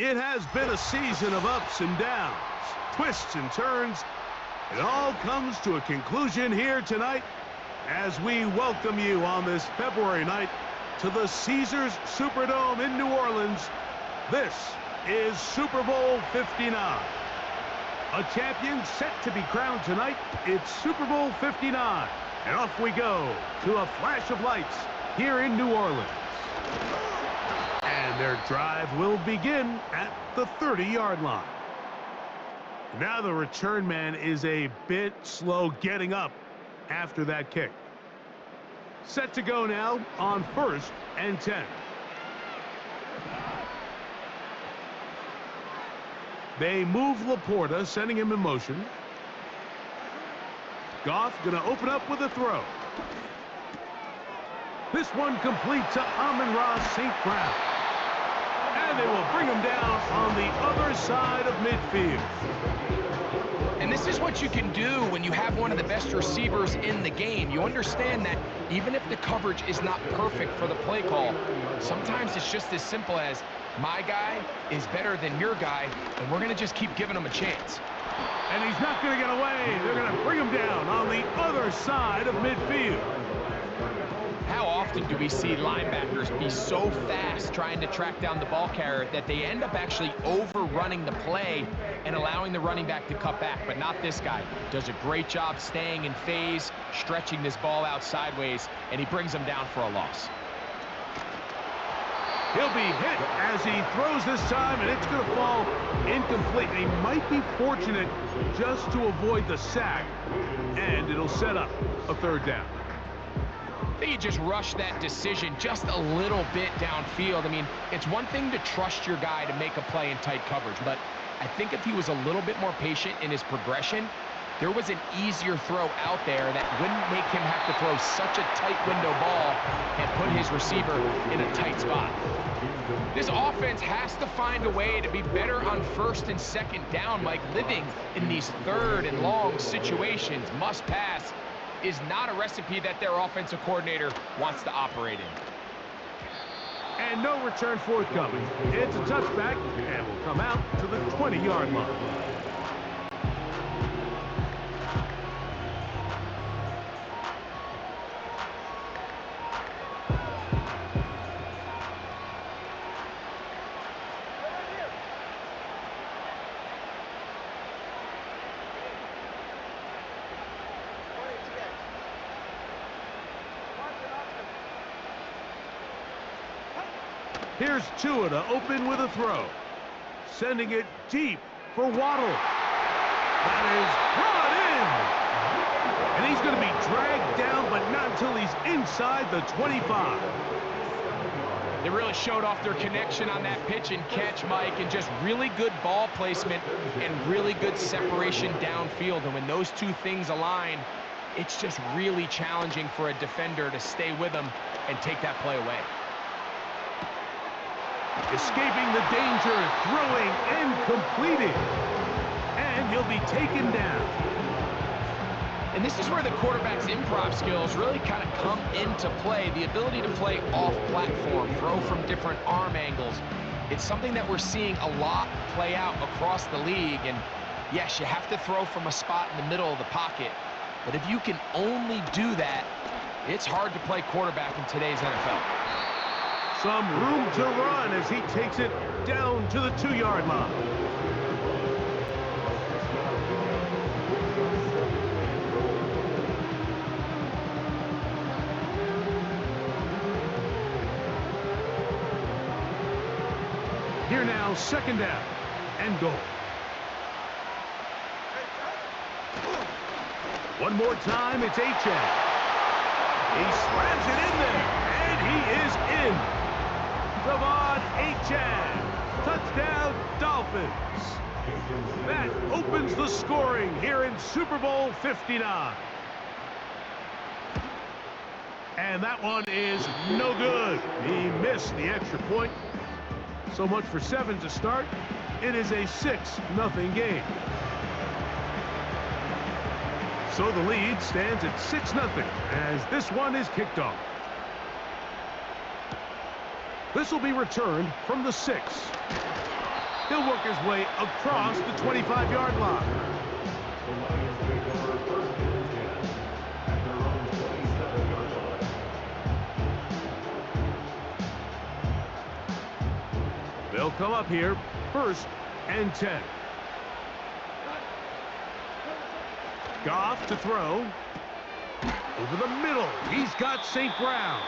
It has been a season of ups and downs, twists and turns. It all comes to a conclusion here tonight as we welcome you on this February night to the Caesars Superdome in New Orleans. This is Super Bowl 59. A champion set to be crowned tonight. It's Super Bowl 59. And off we go to a flash of lights here in New Orleans. And their drive will begin at the 30-yard line. Now the return man is a bit slow getting up after that kick. Set to go now on 1st and 10. They move Laporta, sending him in motion. Goff going to open up with a throw. This one complete to Amon-Ra St. Brown. And they will bring him down on the other side of midfield. And this is what you can do when you have one of the best receivers in the game. You understand that even if the coverage is not perfect for the play call, sometimes it's just as simple as my guy is better than your guy, and we're going to just keep giving him a chance. And he's not going to get away. They're going to bring him down on the other side of midfield. How often do we see linebackers be so fast trying to track down the ball carrier that they end up actually overrunning the play and allowing the running back to cut back? But not this guy. Does a great job staying in phase, stretching this ball out sideways, and he brings him down for a loss. He'll be hit as he throws this time, and it's going to fall incomplete. He might be fortunate just to avoid the sack, and it'll set up a 3rd down. I think he just rushed that decision just a little bit downfield. I mean, it's one thing to trust your guy to make a play in tight coverage, but I think if he was a little bit more patient in his progression, there was an easier throw out there that wouldn't make him have to throw such a tight window ball and put his receiver in a tight spot. This offense has to find a way to be better on 1st and 2nd down, Mike. Living in these 3rd and long situations, must pass, is not a recipe that their offensive coordinator wants to operate in. And no return forthcoming. It's a touchback and will come out to the 20-yard line. Here's Tua to open with a throw. Sending it deep for Waddle. That is brought in. And he's going to be dragged down, but not until he's inside the 25. They really showed off their connection on that pitch and catch, Mike, and just really good ball placement and really good separation downfield. And when those two things align, it's just really challenging for a defender to stay with them and take that play away. Escaping the danger, throwing and completing. And he'll be taken down. And this is where the quarterback's improv skills really kind of come into play. The ability to play off platform, throw from different arm angles. It's something that we're seeing a lot play out across the league. And yes, you have to throw from a spot in the middle of the pocket. But if you can only do that, it's hard to play quarterback in today's NFL. Some room to run as he takes it down to the 2-yard line. Here now, 2nd down and goal. One more time, it's Achane. He slams it in there, and he is in. Devon Achane, touchdown Dolphins. That opens the scoring here in Super Bowl 59. And that one is no good. He missed the extra point. So much for 7 to start. It is a 6-0 game. So the lead stands at 6-0 as this one is kicked off. This will be returned from the 6. He'll work his way across the 25-yard line. They'll come up here, 1st and 10. Goff to throw. Over the middle, he's got St. Brown.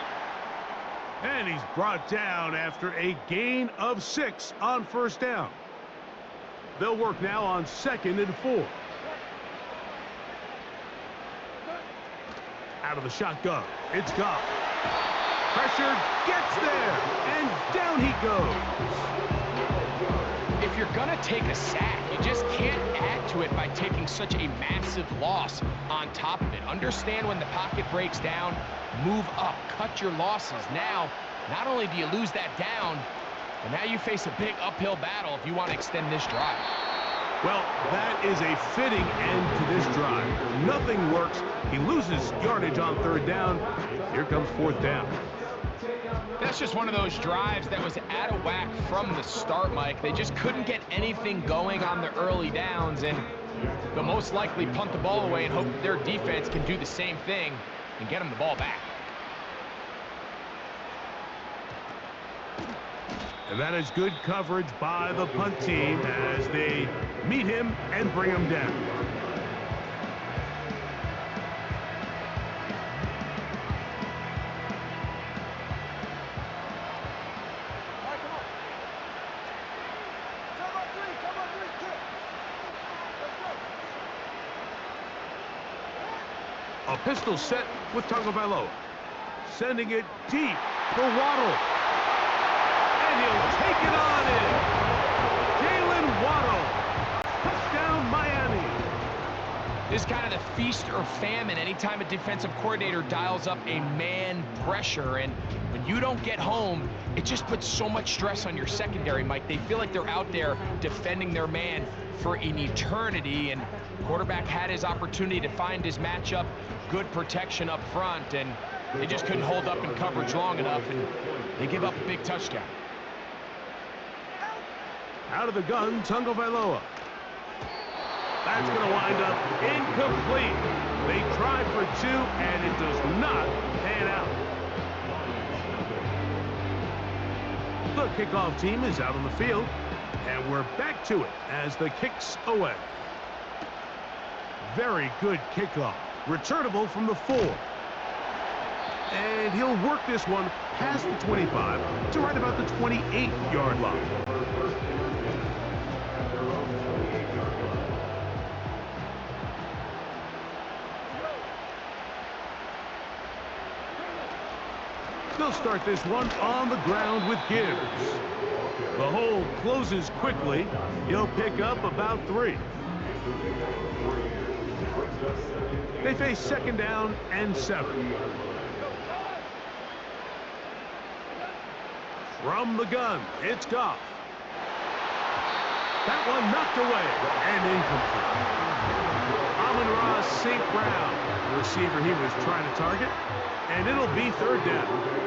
And he's brought down after a gain of 6 on 1st down. They'll work now on 2nd and 4. Out of the shotgun, it's Goff. Pressure gets there, and down he goes. If you're going to take a sack, you just can't add to it by taking such a massive loss on top of it. Understand when the pocket breaks down, move up, cut your losses. Now, not only do you lose that down, but now you face a big uphill battle if you want to extend this drive. Well, that is a fitting end to this drive. Nothing works. He loses yardage on 3rd down. Here comes 4th down. That's just one of those drives that was out of whack from the start, Mike. They just couldn't get anything going on the early downs, and they'll most likely punt the ball away and hope that their defense can do the same thing and get them the ball back. And that is good coverage by the punt team as they meet him and bring him down. A pistol set with Tagovailoa. Sending it deep for Waddle. And he'll take it on in. Jalen Waddle. Touchdown, Miami. This is kind of the feast or famine anytime a defensive coordinator dials up a man pressure. And when you don't get home, it just puts so much stress on your secondary, Mike. They feel like they're out there defending their man for an eternity, and quarterback had his opportunity to find his matchup, good protection up front, and they just couldn't hold up in coverage long enough, and they give up a big touchdown. Out of the gun, Tagovailoa. That's going to wind up incomplete. They try for 2, and it does not pan out. The kickoff team is out on the field, and we're back to it as the kick's away. Very good kickoff. Returnable from the 4. And he'll work this one past the 25 to right about the 28-yard line. They'll start this one on the ground with Gibbs. The hole closes quickly. He'll pick up about 3. They face 2nd down and 7. From the gun, it's Goff. That one knocked away and incomplete. Amon-Ra St. Brown, the receiver he was trying to target, and it'll be 3rd down.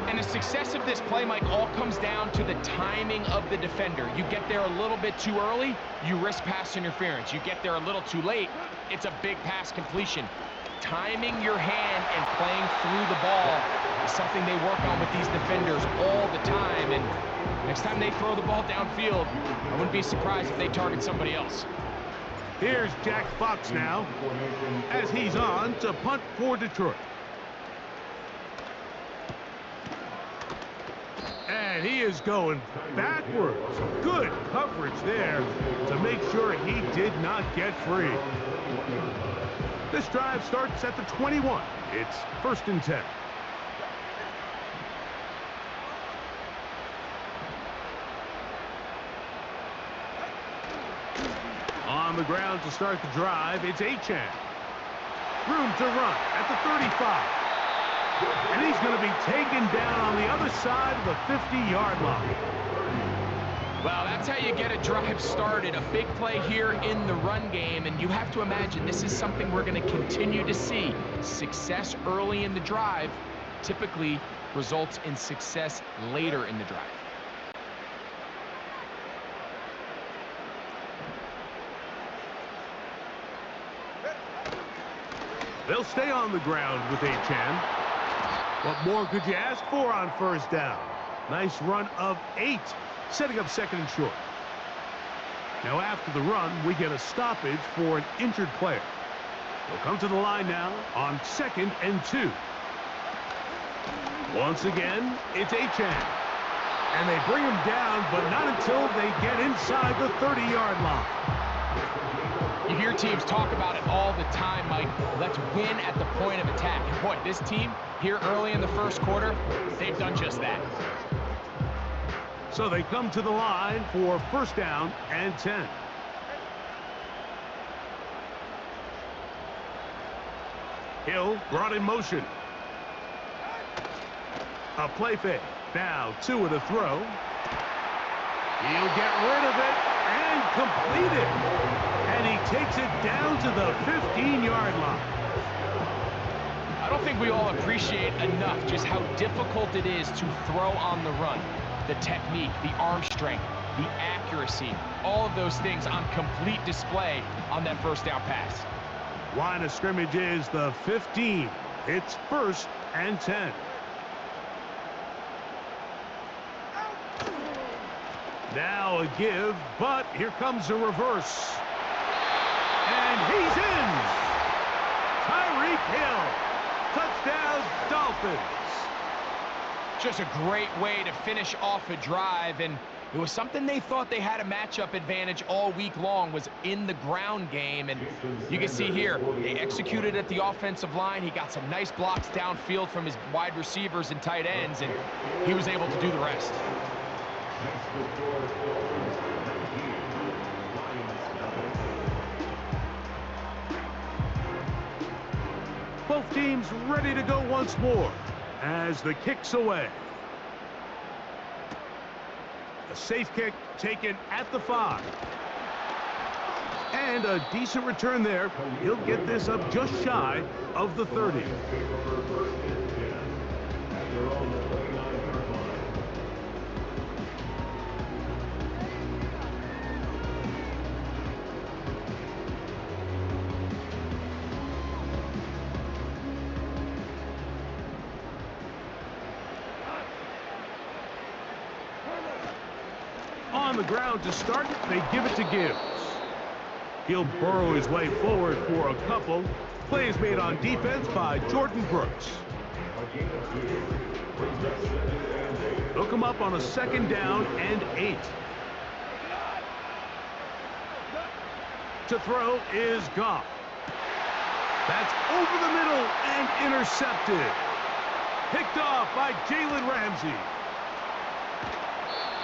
And the success of this play, Mike, all comes down to the timing of the defender. You get there a little bit too early, you risk pass interference. You get there a little too late, it's a big pass completion. Timing your hand and playing through the ball is something they work on with these defenders all the time. And next time they throw the ball downfield, I wouldn't be surprised if they target somebody else. Here's Jack Fox now as he's on to punt for Detroit. And he is going backwards. Good coverage there to make sure he did not get free. This drive starts at the 21. It's 1st and 10. On the ground to start the drive, it's Achane. Room to run at the 35. And he's going to be taken down on the other side of the 50-yard line. Well, that's how you get a drive started. A big play here in the run game, and you have to imagine this is something we're going to continue to see. Success early in the drive typically results in success later in the drive. They'll stay on the ground with Achan. What more could you ask for on first down? Nice run of 8, setting up second and short. Now after the run, we get a stoppage for an injured player. They'll come to the line now on 2nd and 2. Once again, it's Achan. And they bring him down, but not until they get inside the 30-yard line. You hear teams talk about it all the time, Mike. Let's win at the point of attack. And boy, this team here early in the first quarter, they've done just that. So they come to the line for first down and 10. Hill brought in motion. A play fake. Now 2 with a throw. He'll get rid of it and complete it. And he takes it down to the 15-yard line. I don't think we all appreciate enough just how difficult it is to throw on the run. The technique, the arm strength, the accuracy, all of those things on complete display on that first down pass. Line of scrimmage is the 15. It's first and 10. Now a give, but here comes a reverse. And he's in. Tyreek Hill. Touchdown, Dolphins. Just a great way to finish off a drive, and it was something they thought they had a matchup advantage all week long, was in the ground game. And you can see here, they executed at the offensive line. He got some nice blocks downfield from his wide receivers and tight ends, and he was able to do the rest. Both teams ready to go once more as the kick's away. A safe kick taken at the 5. And a decent return there. He'll get this up just shy of the 30. On the ground to start, they give it to Gibbs. He'll burrow his way forward for a couple. Plays made on defense by Jordan Brooks. Hook him up on a 2nd down and 8. To throw is Goff. That's over the middle and intercepted. Picked off by Jalen Ramsey.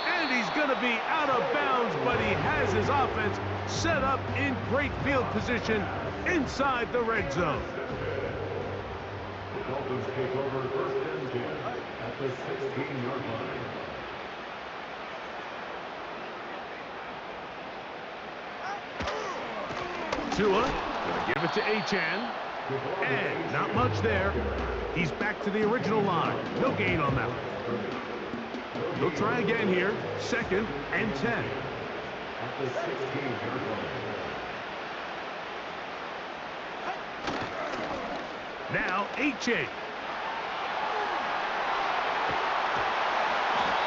And he's going to be out of bounds, but he has his offense set up in great field position inside the red zone. The Dolphins take over first and 10 at the 16-yard line. Tua going to give it to Achan. And not much there. He's back to the original line. No gain on that one. He'll try again here. 2nd and 10. At the 16-yard line. Now Achan.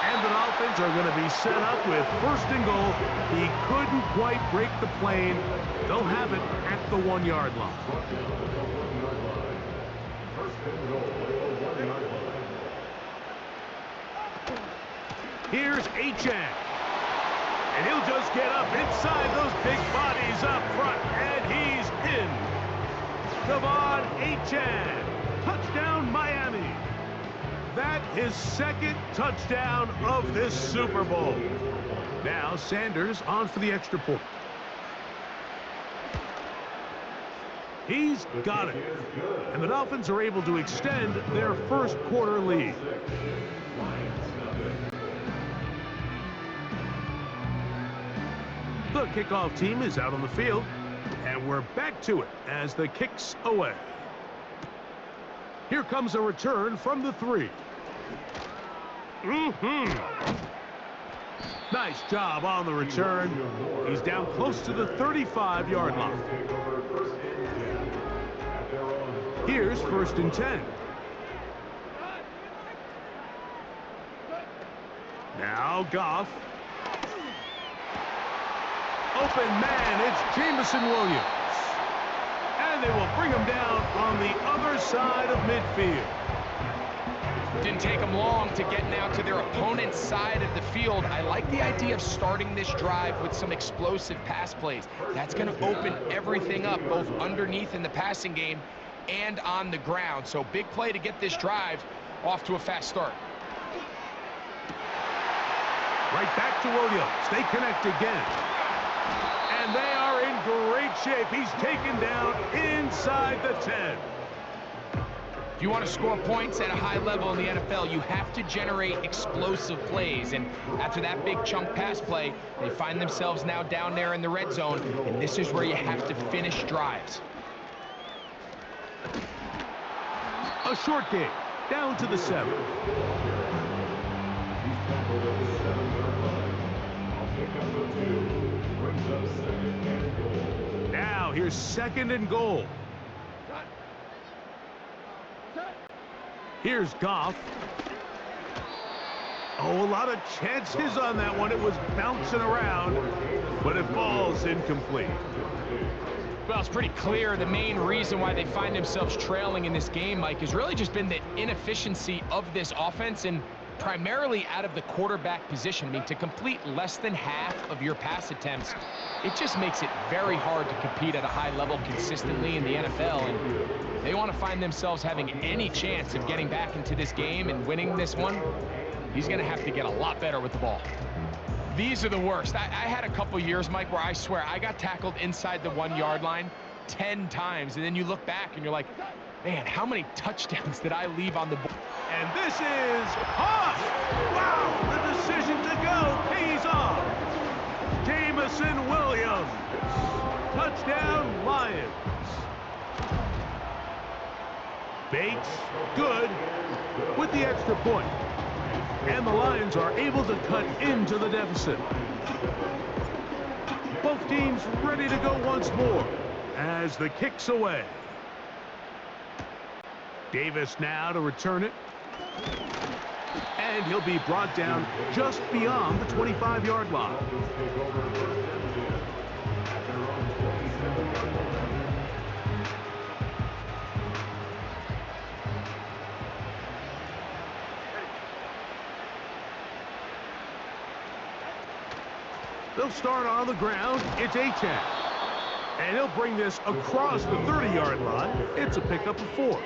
And the Dolphins are going to be set up with 1st and goal. He couldn't quite break the plane. They'll have it at the 1-yard line. Here's Achan. And he'll just get up inside those big bodies up front. And he's in. Devon Achan. Touchdown, Miami. That is 2nd touchdown of this Super Bowl. Now Sanders on for the extra point. He's got it. And the Dolphins are able to extend their first quarter lead. The kickoff team is out on the field, and we're back to it as the kick's away. Here comes a return from the 3. Nice job on the return. He's down close to the 35-yard line. Here's 1st and 10. Now Goff. Open man, it's Jamison Williams. And they will bring him down on the other side of midfield. Didn't take them long to get now to their opponent's side of the field. I like the idea of starting this drive with some explosive pass plays. That's going to open everything up, both underneath in the passing game and on the ground. So big play to get this drive off to a fast start. Right back to Williams. They connect again. And they are in great shape. He's taken down inside the 10. If you want to score points at a high level in the NFL, you have to generate explosive plays. And after that big chunk pass play, they find themselves now down there in the red zone. And this is where you have to finish drives. A short game, down to the 7. Now here's 2nd and goal. Here's Goff. Oh, a lot of chances on that one. It was bouncing around, but it falls incomplete. Well, it's pretty clear the main reason why they find themselves trailing in this game, Mike, has really just been the inefficiency of this offense and primarily out of the quarterback position. I mean, to complete less than half of your pass attempts, it just makes it very hard to compete at a high level consistently in the NFL. And they want to find themselves having any chance of getting back into this game and winning this one. He's going to have to get a lot better with the ball. These are the worst. I had a couple years, Mike, where I swear I got tackled inside the 1-yard line 10 times. And then you look back and you're like, man, how many touchdowns did I leave on the board? And this is off. Wow, the decision to go pays off. Jamison Williams. Touchdown, Lions. Bates, good, with the extra point. And the Lions are able to cut into the deficit. Both teams ready to go once more as the kick's away. Davis now to return it. And he'll be brought down just beyond the 25-yard line. They'll start on the ground. It's Achane. And he'll bring this across the 30-yard line. It's a pickup of 4.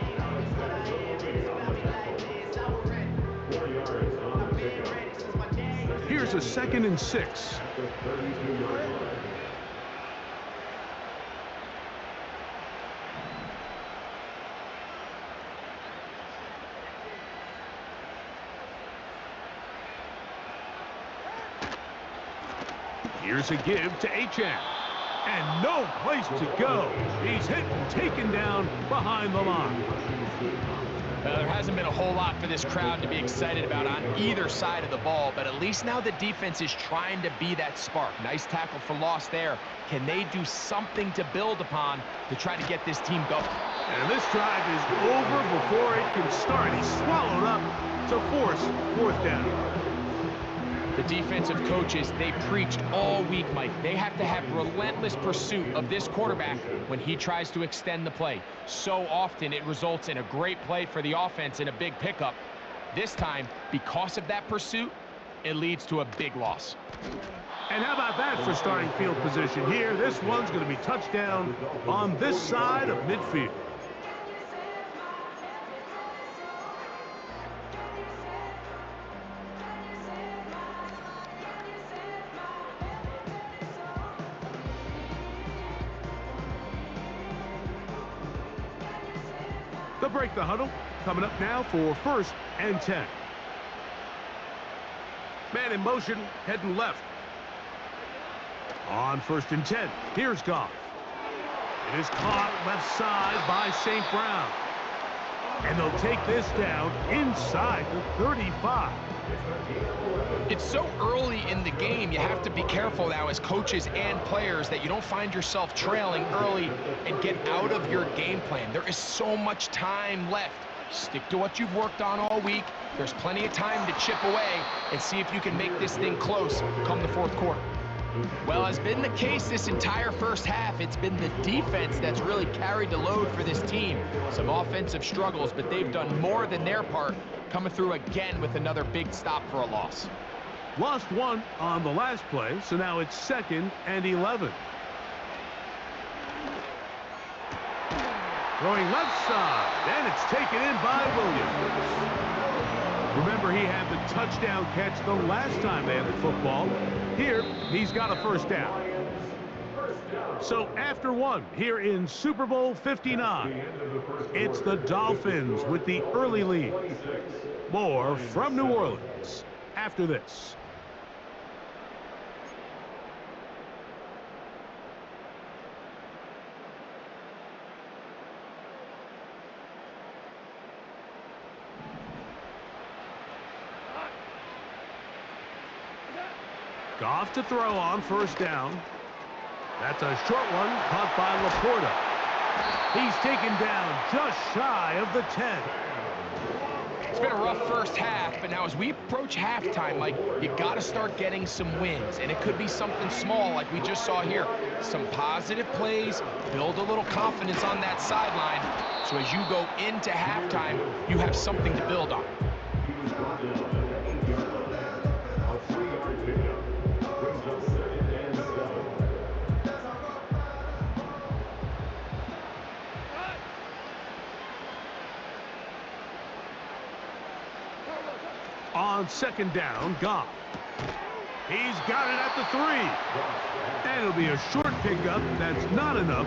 Here's a 2nd and 6. Here's a give to Achane. And no place to go. He's hit and taken down behind the line. There hasn't been a whole lot for this crowd to be excited about on either side of the ball, but at least now the defense is trying to be that spark. Nice tackle for loss there. Can they do something to build upon to try to get this team going? And this drive is over before it can start. He's swallowed up to force 4th down. The defensive coaches, they preached all week, Mike. They have to have relentless pursuit of this quarterback when he tries to extend the play. So often it results in a great play for the offense and a big pickup. This time, because of that pursuit, it leads to a big loss. And how about that for starting field position here? This one's going to be touchdown on this side of midfield. They'll break the huddle. Coming up now for 1st and 10. Man in motion, heading left. On 1st and 10, here's Goff. It is caught left side by St. Brown. And they'll take this down inside the 35. It's so early in the game, you have to be careful now as coaches and players that you don't find yourself trailing early and get out of your game plan. There is so much time left. Stick to what you've worked on all week. There's plenty of time to chip away and see if you can make this thing close come the fourth quarter. Well, as been the case this entire first half, it's been the defense that's really carried the load for this team. Some offensive struggles, but they've done more than their part, coming through again with another big stop for a loss. Lost one on the last play, so now it's 2nd and 11. Throwing left side, and it's taken in by Williams. Remember, he had the touchdown catch the last time they had the football. Here, he's got a first down. So after one, here in Super Bowl 59, it's the Dolphins with the early lead. More from New Orleans after this. Goff to throw on first down. That's a short one, caught by Laporta. He's taken down just shy of the 10. It's been a rough first half, but now as we approach halftime, Mike, you got to start getting some wins, and it could be something small like we just saw here. Some positive plays, build a little confidence on that sideline, so as you go into halftime, you have something to build on. On 2nd down, Goff. He's got it at the 3. And it'll be a short pickup that's not enough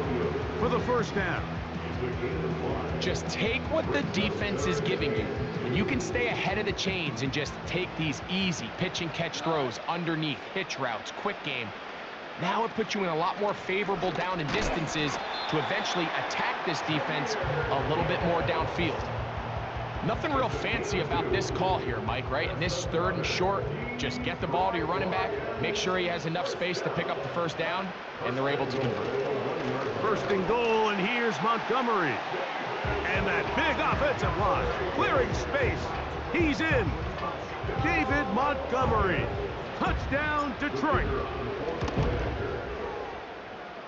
for the first down. Just take what the defense is giving you, and you can stay ahead of the chains and just take these easy pitch and catch throws underneath, hitch routes, quick game. Now it puts you in a lot more favorable down and distances to eventually attack this defense a little bit more downfield. Nothing real fancy about this call here, Mike, right? In this 3rd and short, just get the ball to your running back, make sure he has enough space to pick up the first down, and they're able to convert. 1st and goal, and here's Montgomery. And that big offensive line, clearing space. He's in. David Montgomery. Touchdown, Detroit.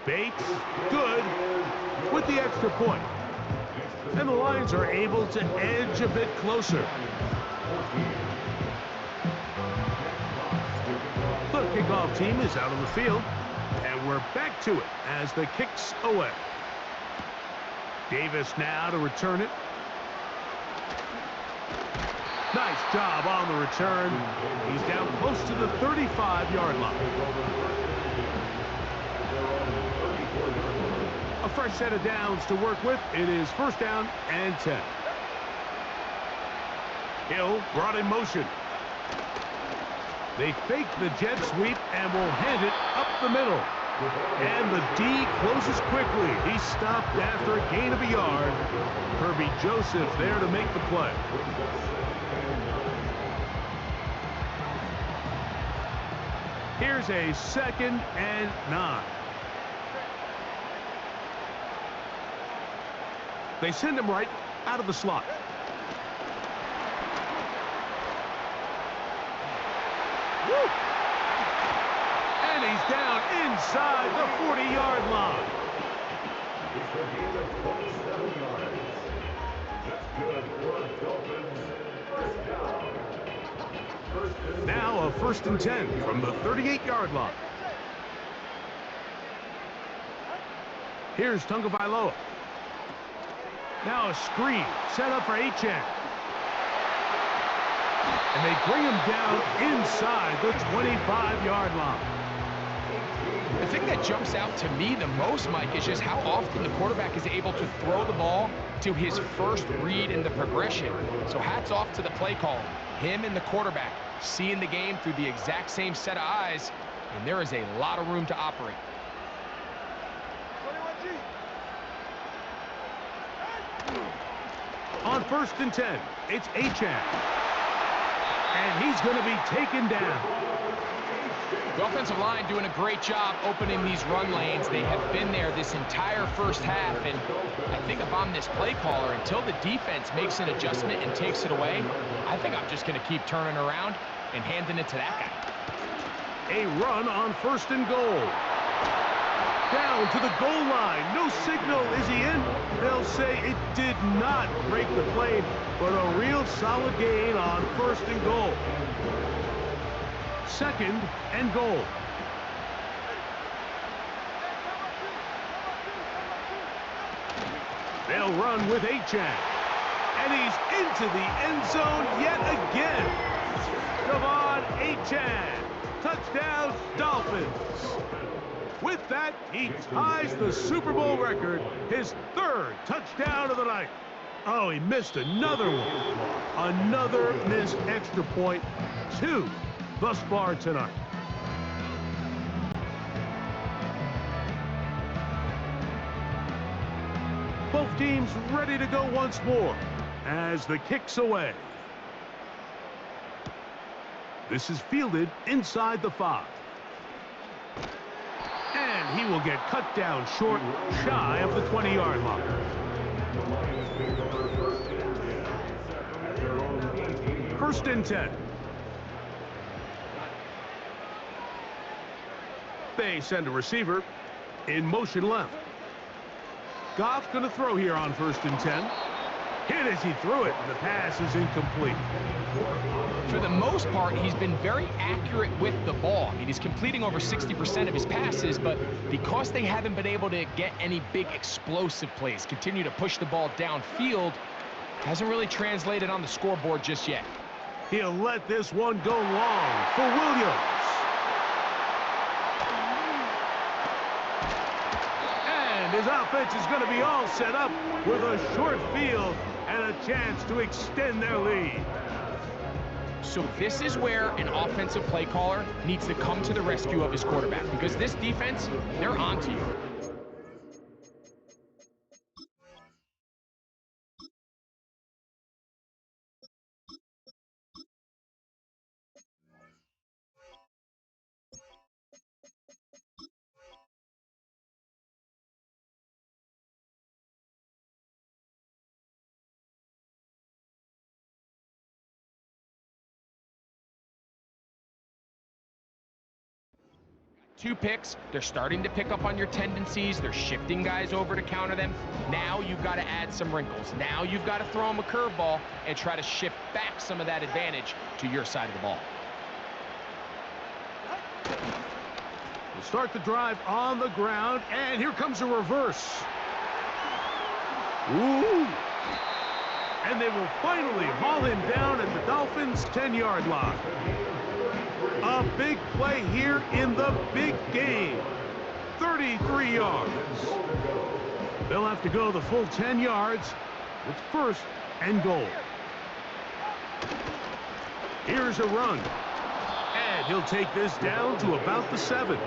Bates, good, with the extra point. And the Lions are able to edge a bit closer. The kickoff team is out on the field, and we're back to it as the kick's away. Davis now to return it. Nice job on the return. He's down close to the 35-yard line. A fresh set of downs to work with. It is 1st down and 10. Hill brought in motion. They fake the jet sweep and will hand it up the middle. And the D closes quickly. He stopped after a gain of a yard. Kirby Joseph there to make the play. Here's a 2nd and 9. They send him right out of the slot. Woo! And he's down inside the 40-yard line. Now a 1st and 10 from the 38-yard line. Here's Tagovailoa. Now a screen set up for Achane. And they bring him down inside the 25-yard line. The thing that jumps out to me the most, Mike, is just how often the quarterback is able to throw the ball to his first read in the progression. So hats off to the play call. Him and the quarterback seeing the game through the exact same set of eyes, and there is a lot of room to operate. On first and 10. It's Achan. And he's going to be taken down. The offensive line doing a great job opening these run lanes. They have been there this entire first half, and I think if I'm this play caller, until the defense makes an adjustment and takes it away, I think I'm just going to keep turning around and handing it to that guy. A run on first and goal. Down to the goal line. No signal. Is he in? They'll say it did not break the plane, but a real solid gain on first and goal. Second and goal. They'll run with Achan. And he's into the end zone yet again. Devon Achan. Touchdown, Dolphins. With that, he ties the Super Bowl record, his third touchdown of the night. Oh, he missed another one. Another missed extra point. 2 thus far tonight. Both teams ready to go once more as the kick's away. This is fielded inside the 5. And he will get cut down short, shy of the 20-yard line. First and 10. They send a receiver in motion left. Goff's going to throw here on first and 10. Hit as he threw it, and the pass is incomplete. For the most part, he's been very accurate with the ball. I mean, he's completing over 60% of his passes, but because they haven't been able to get any big explosive plays, continue to push the ball downfield, hasn't really translated on the scoreboard just yet. He'll let this one go long for Williams. And his offense is going to be all set up with a short field and a chance to extend their lead. So this is where an offensive play caller needs to come to the rescue of his quarterback, because this defense, they're onto you. Two picks, they're starting to pick up on your tendencies. They're shifting guys over to counter them. Now you've got to add some wrinkles. Now you've got to throw them a curveball and try to shift back some of that advantage to your side of the ball. We'll start the drive on the ground, and here comes a reverse. Ooh! And they will finally haul him down at the Dolphins' 10-yard line. A big play here in the big game. 33 yards. They'll have to go the full 10 yards. It's first and goal. Here's a run. And he'll take this down to about the 7.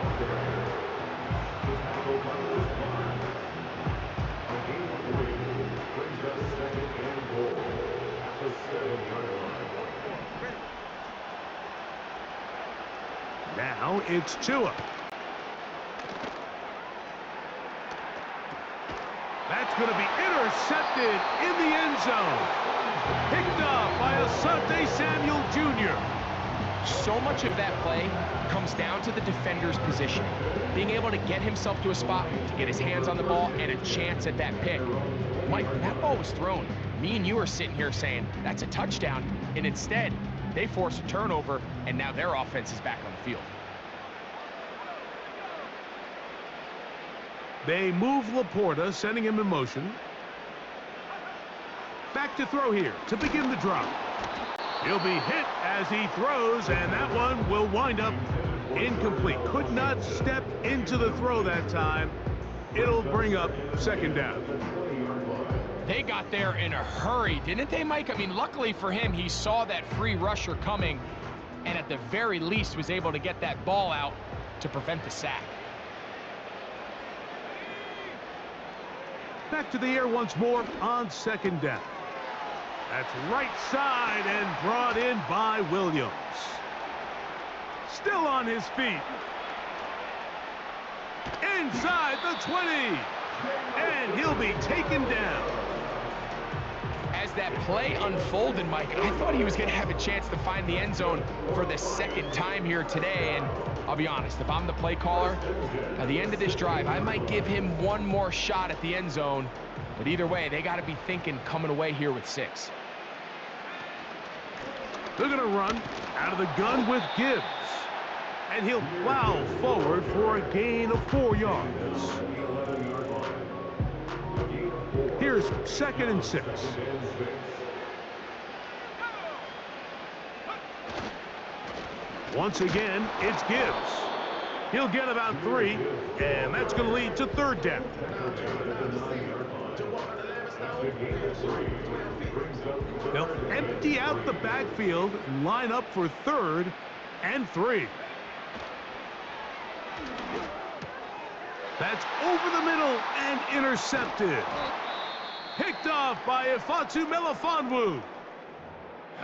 Now it's Tua. That's going to be intercepted in the end zone. Picked up by Asante Samuel Jr. So much of that play comes down to the defender's positioning. Being able to get himself to a spot, to get his hands on the ball, and a chance at that pick. Mike, when that ball was thrown, me and you are sitting here saying, that's a touchdown. And instead, they force a turnover, and now their offense is back on the field. They move Laporta, sending him in motion. Back to throw here to begin the drop. He'll be hit as he throws, and that one will wind up incomplete. Could not step into the throw that time. It'll bring up second down. They got there in a hurry, didn't they, Mike? I mean, luckily for him, he saw that free rusher coming, and at the very least was able to get that ball out to prevent the sack. Back to the air once more on second down. That's right side and brought in by Williams. Still on his feet. Inside the 20. And he'll be taken down. As that play unfolded, Mike, I thought he was going to have a chance to find the end zone for the second time here today. And I'll be honest, if I'm the play caller, by the end of this drive, I might give him one more shot at the end zone. But either way, they got to be thinking coming away here with 6. They're going to run out of the gun with Gibbs. And he'll plow forward for a gain of 4 yards. Here's 2nd and 6. Once again, it's Gibbs. He'll get about 3, and that's going to lead to 3rd down. They'll empty out the backfield and line up for 3rd and 3. That's over the middle and intercepted. Picked off by Ifeatu Melifonwu.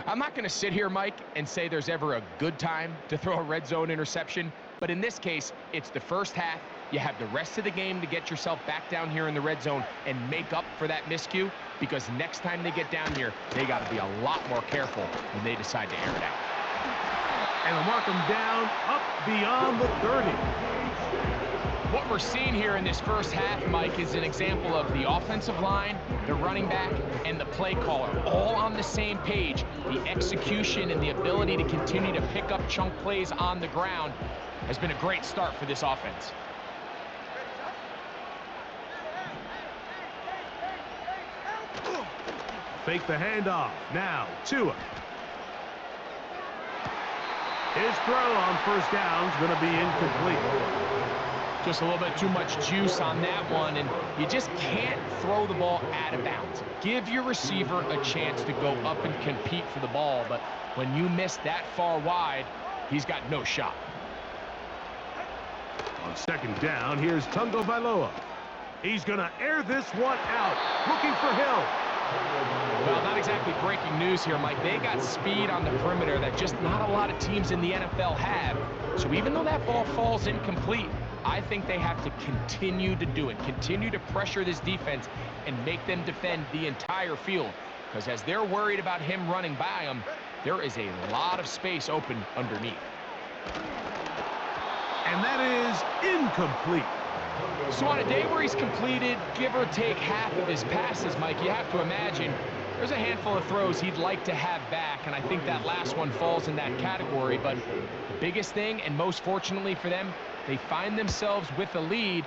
I'm not going to sit here, Mike, and say there's ever a good time to throw a red zone interception, but in this case, it's the first half. You have the rest of the game to get yourself back down here in the red zone and make up for that miscue, because next time they get down here, they got to be a lot more careful when they decide to air it out. And they'll mark them down up beyond the 30. What we're seeing here in this first half, Mike, is an example of the offensive line, the running back, and the play caller all on the same page. The execution and the ability to continue to pick up chunk plays on the ground has been a great start for this offense. Fake the handoff. Now, Tua. His throw on 1st down is going to be incomplete. Just a little bit too much juice on that one, and you just can't throw the ball out of bounds. Give your receiver a chance to go up and compete for the ball, but when you miss that far wide, he's got no shot. On 2nd down, here's Tungo Vailoa. He's going to air this one out, looking for Hill. Well, not exactly breaking news here, Mike. They got speed on the perimeter that just not a lot of teams in the NFL have. So even though that ball falls incomplete, I think they have to continue to do it, continue to pressure this defense and make them defend the entire field. Because as they're worried about him running by them, there is a lot of space open underneath. And that is incomplete. So on a day where he's completed, give or take half of his passes, Mike, you have to imagine there's a handful of throws he'd like to have back, and I think that last one falls in that category. But the biggest thing, and most fortunately for them, they find themselves with a lead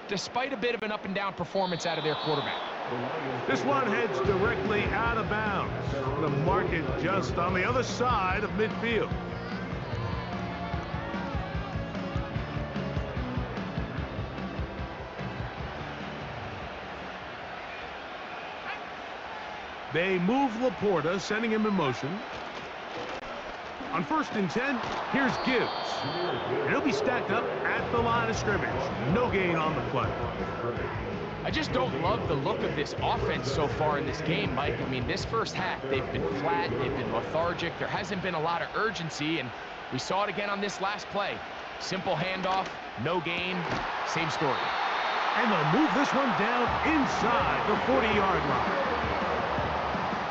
despite a bit of an up-and-down performance out of their quarterback. This one heads directly out of bounds. The market just on the other side of midfield. They move Laporta, sending him in motion. On 1st and 10, here's Gibbs. And he'll be stacked up at the line of scrimmage. No gain on the play. I just don't love the look of this offense so far in this game, Mike. I mean, this first half, they've been flat, they've been lethargic. There hasn't been a lot of urgency, and we saw it again on this last play. Simple handoff, no gain, same story. And they'll move this one down inside the 40-yard line.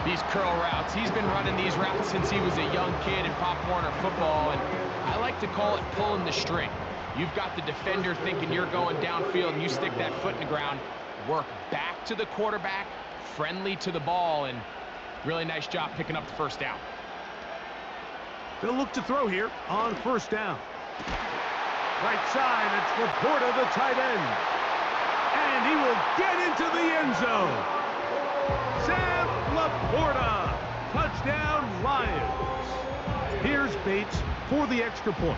These curl routes, he's been running these routes since he was a young kid in Pop Warner football, and I like to call it pulling the string. You've got the defender thinking you're going downfield, and you stick that foot in the ground, work back to the quarterback, friendly to the ball, and really nice job picking up the 1st down. They'll look to throw here on 1st down. Right side, it's Laporta, the tight end. And he will get into the end zone. Sam Laporta, touchdown Lions. Here's Bates for the extra point.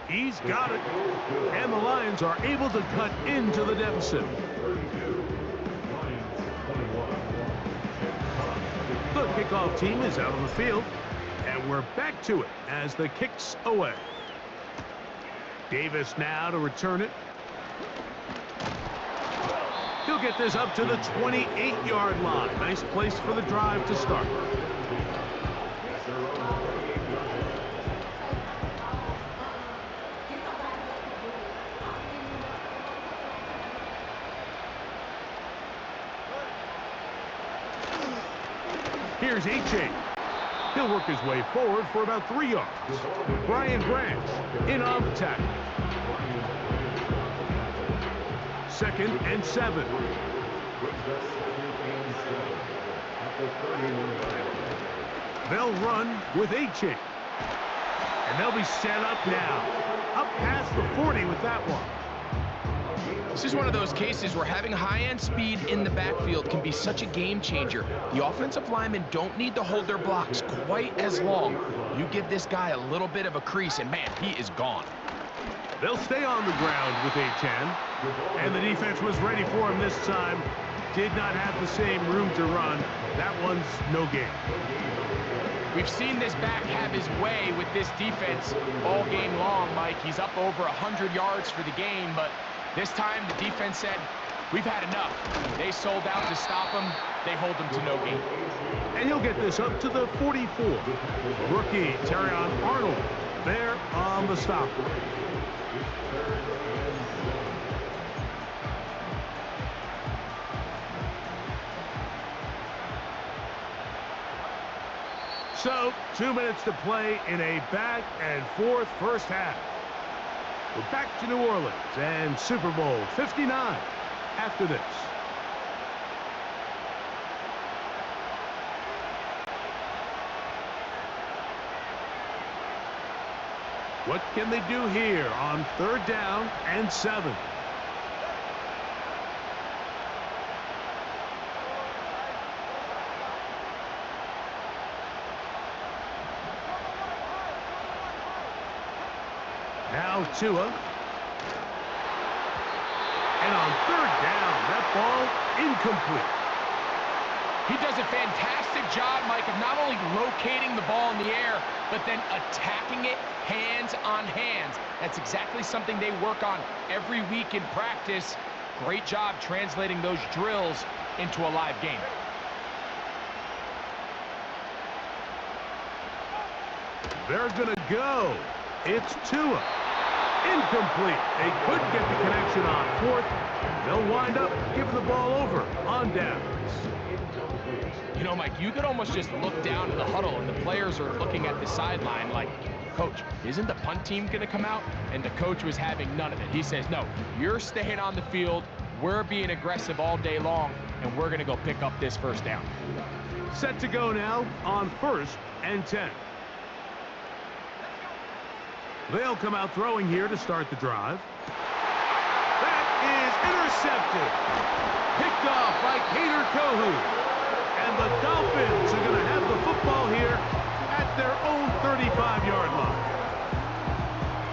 He's got it, and the Lions are able to cut into the deficit. The kickoff team is out on the field, and we're back to it as the kick's away. Davis now to return it. He'll get this up to the 28-yard line. Nice place for the drive to start. Here's A-Chain. He'll work his way forward for about 3 yards. Brian Branch in on the tackle. 2nd and 7. They'll run with A-Chain. And they'll be set up now. Up past the 40 with that one. This is one of those cases where having high-end speed in the backfield can be such a game changer. The offensive linemen don't need to hold their blocks quite as long. You give this guy a little bit of a crease, and man, he is gone. They'll stay on the ground with A-Chan. And the defense was ready for him this time. Did not have the same room to run. That one's no gain. We've seen this back have his way with this defense all game long, Mike. He's up over 100 yards for the game, but this time the defense said, we've had enough. They sold out to stop him. They hold him to no gain. And he'll get this up to the 44. Rookie Terrion Arnold there on the stop. So, 2 minutes to play in a back and forth first half. We're back to New Orleans and Super Bowl 59 after this. What can they do here on 3rd down and 7? Now Tua. And on 3rd down, that ball incomplete. He does a fantastic job, Mike, of not only locating the ball in the air, but then attacking it hands on hands. That's exactly something they work on every week in practice. Great job translating those drills into a live game. They're going to go. It's Tua. Incomplete. They couldn't get the connection on 4th. They'll wind up giving the ball over on downs. You know, Mike, you could almost just look down in the huddle, and the players are looking at the sideline like, Coach, isn't the punt team going to come out? And the coach was having none of it. He says, no, you're staying on the field. We're being aggressive all day long, and we're going to go pick up this 1st down. Set to go now on 1st and 10. They'll come out throwing here to start the drive. That is intercepted. Picked off by Kader Kohou. And the Dolphins are going to have the football here at their own 35-yard line.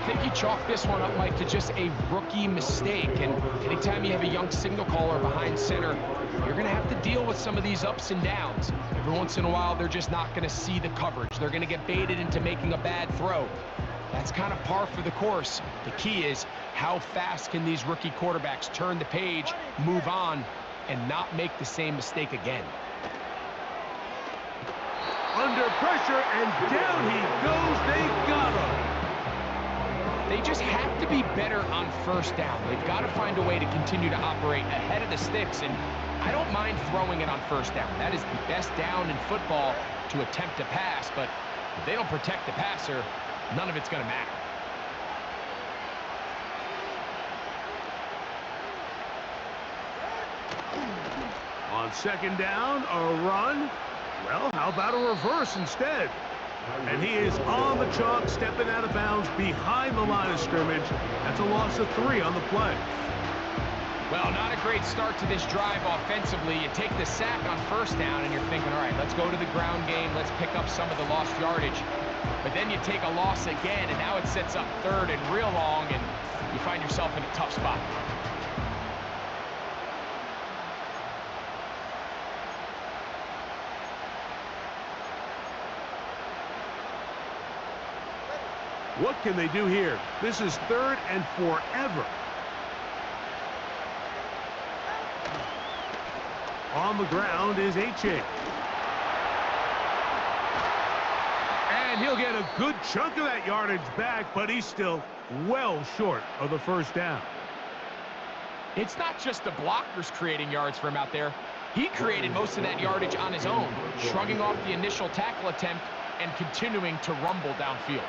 I think you chalk this one up, Mike, to just a rookie mistake. And anytime you have a young signal caller behind center, you're going to have to deal with some of these ups and downs. Every once in a while, they're just not going to see the coverage. They're going to get baited into making a bad throw. That's kind of par for the course. The key is how fast can these rookie quarterbacks turn the page, move on, and not make the same mistake again. Under pressure, and down he goes. They got him. They just have to be better on 1st down. They've got to find a way to continue to operate ahead of the sticks, and I don't mind throwing it on 1st down. That is the best down in football to attempt a pass, but if they don't protect the passer, none of it's going to matter. On 2nd down, a run. Well, how about a reverse instead? And he is on the chalk, stepping out of bounds behind the line of scrimmage. That's a loss of 3 on the play. Well, not a great start to this drive offensively. You take the sack on 1st down, and you're thinking, all right, let's go to the ground game. Let's pick up some of the lost yardage. But then you take a loss again, and now it sets up 3rd and real long, and you find yourself in a tough spot. What can they do here? This is 3rd and forever. On the ground is H.A. And he'll get a good chunk of that yardage back, but he's still well short of the first down. It's not just the blockers creating yards for him out there. He created most of that yardage on his own, shrugging off the initial tackle attempt and continuing to rumble downfield.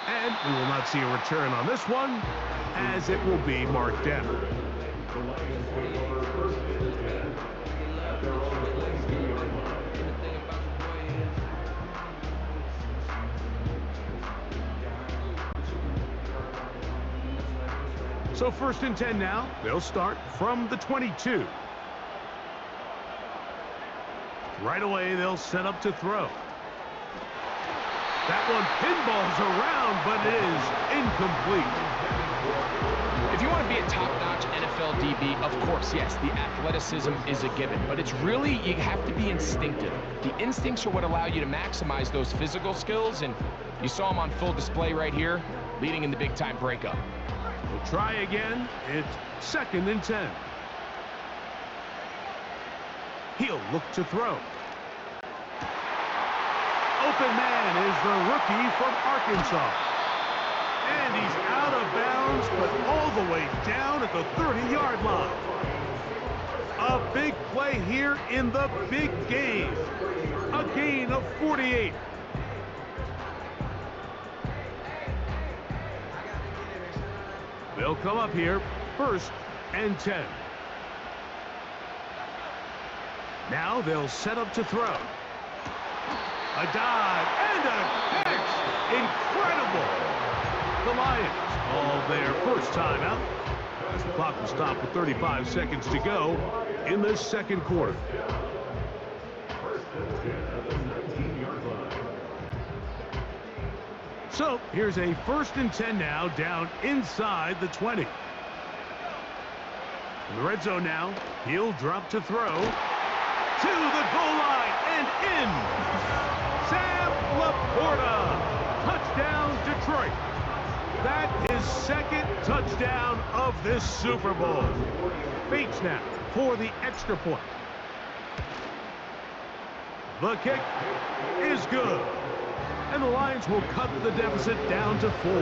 And we will not see a return on this one, as it will be marked down. The Lions take over first and 10 at their own 22-yard line. So first and 10 now. They'll start from the 22. Right away, they'll set up to throw. That one pinballs around, but it is incomplete. If you want to be a top-notch NFL DB, of course, yes, the athleticism is a given, but it's really, you have to be instinctive. The instincts are what allow you to maximize those physical skills, and you saw him on full display right here, leading in the big-time breakup. We'll try again. It's second and 10. He'll look to throw. Open man is the rookie from Arkansas. And he's out of bounds, but all the way down at the 30-yard line. A big play here in the big game. A gain of 48. They'll come up here, first and 10. Now they'll set up to throw. A dive and a catch. Incredible. The Lions call their first timeout as the clock will stop with 35 seconds to go in the second quarter. First and 10 at the 19-yard line. So here's a first and 10 now down inside the 20. In the red zone now, he'll drop to throw to the goal line and in. Sam Laporta. Touchdown, Detroit. That is second touchdown of this Super Bowl. Bates now for the extra point. The kick is good. And the Lions will cut the deficit down to 4.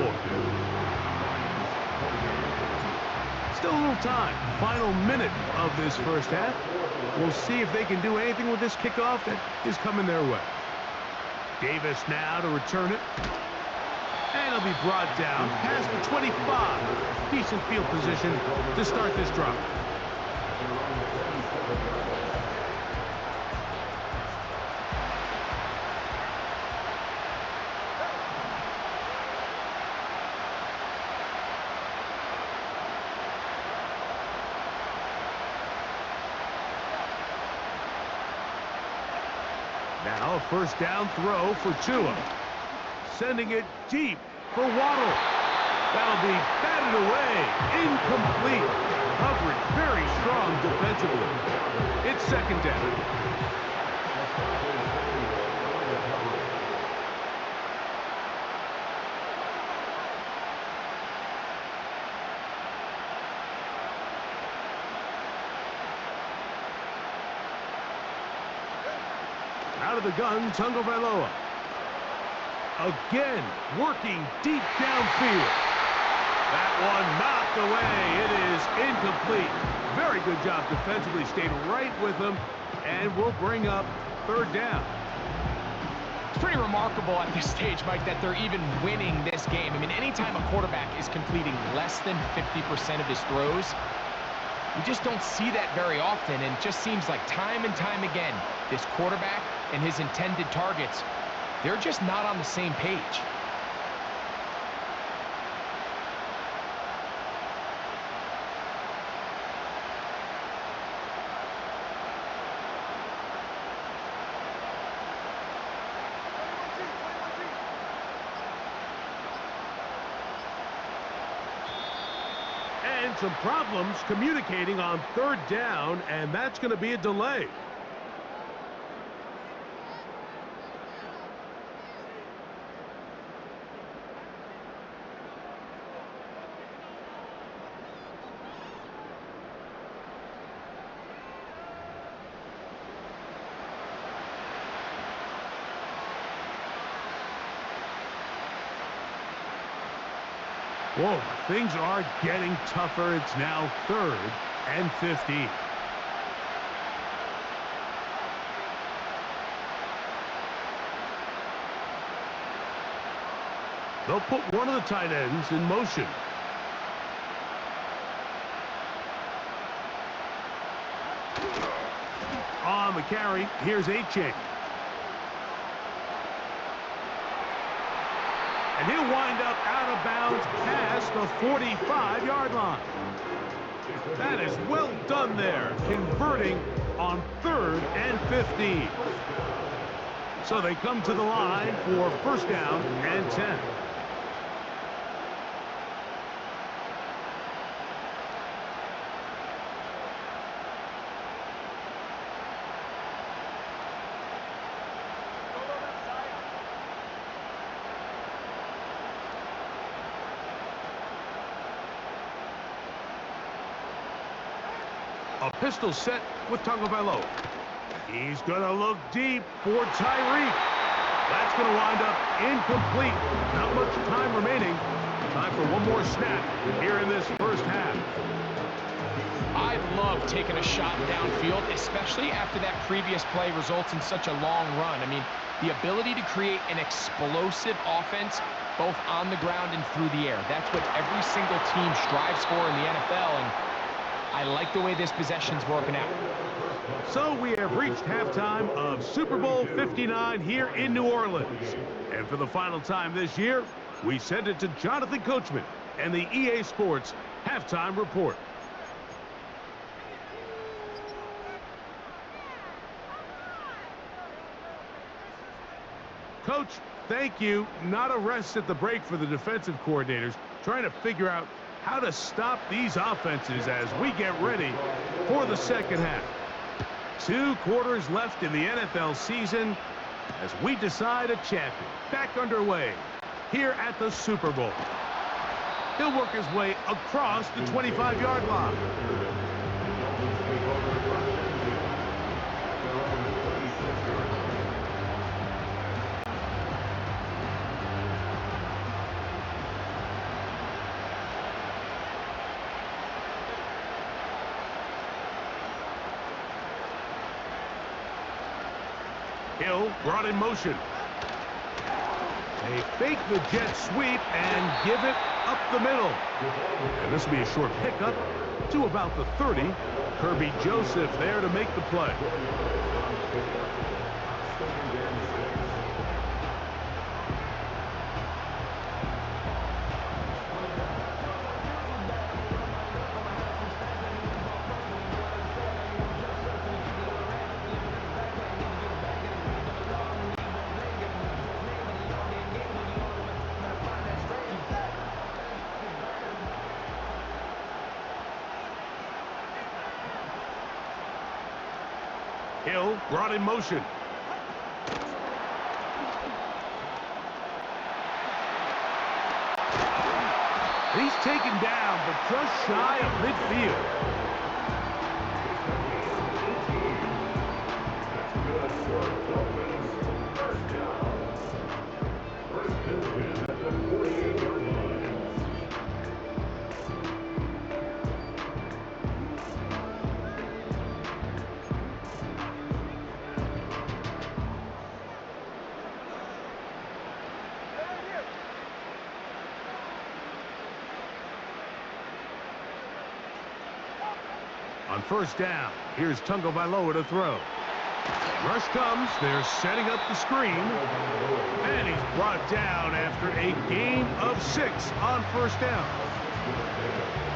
Still a little time. Final minute of this first half. We'll see if they can do anything with this kickoff that is coming their way. Davis now to return it. And it'll be brought down past the 25. Decent field position to start this drive. Now a first down throw for Tua. Sending it deep for Waddle. That'll be batted away. Incomplete. Coverage very strong defensively. It's second down. Out of the gun, Tagovailoa. Again, working deep downfield. That one knocked away. It is incomplete. Very good job defensively. Stayed right with him, and will bring up third down. It's pretty remarkable at this stage, Mike, that they're even winning this game. I mean, anytime a quarterback is completing less than 50% of his throws, we just don't see that very often, and it just seems like time and time again, this quarterback and his intended targets, they're just not on the same page. And some problems communicating on third down, and that's going to be a delay. Whoa, things are getting tougher. It's now 3rd and 15. They'll put one of the tight ends in motion. On the carry, here's Achane. And he'll wind up out of bounds past the 45-yard line. That is well done there, converting on 3rd and 15. So they come to the line for 1st down and 10. A pistol set with Tagovailoa. He's going to look deep for Tyreek. That's going to wind up incomplete. Not much time remaining. Time for one more snap here in this 1st half. I love taking a shot downfield, especially after that previous play results in such a long run. I mean, the ability to create an explosive offense both on the ground and through the air. That's what every single team strives for in the NFL, and I like the way this possession's working out. So we have reached halftime of Super Bowl 59 here in New Orleans. And for the final time this year, we send it to Jonathan Coachman and the EA Sports Halftime Report. Coach, thank you. Not a rest at the break for the defensive coordinators, trying to figure out how to stop these offenses as we get ready for the 2nd half. 2 quarters left in the NFL season as we decide a champion. Back underway here at the Super Bowl. He'll work his way across the 25-yard line. Hill brought in motion. They fake the jet sweep and give it up the middle. And this will be a short pickup to about the 30. Kirby Joseph there to make the play. Hill brought in motion. He's taken down, but just shy of midfield. Good for Dolphins. 1st down. 1st and 10 at the 48-yard line. On 1st down, here's Tagovailoa to throw. Rush comes, they're setting up the screen. And he's brought down after a gain of 6 on 1st down.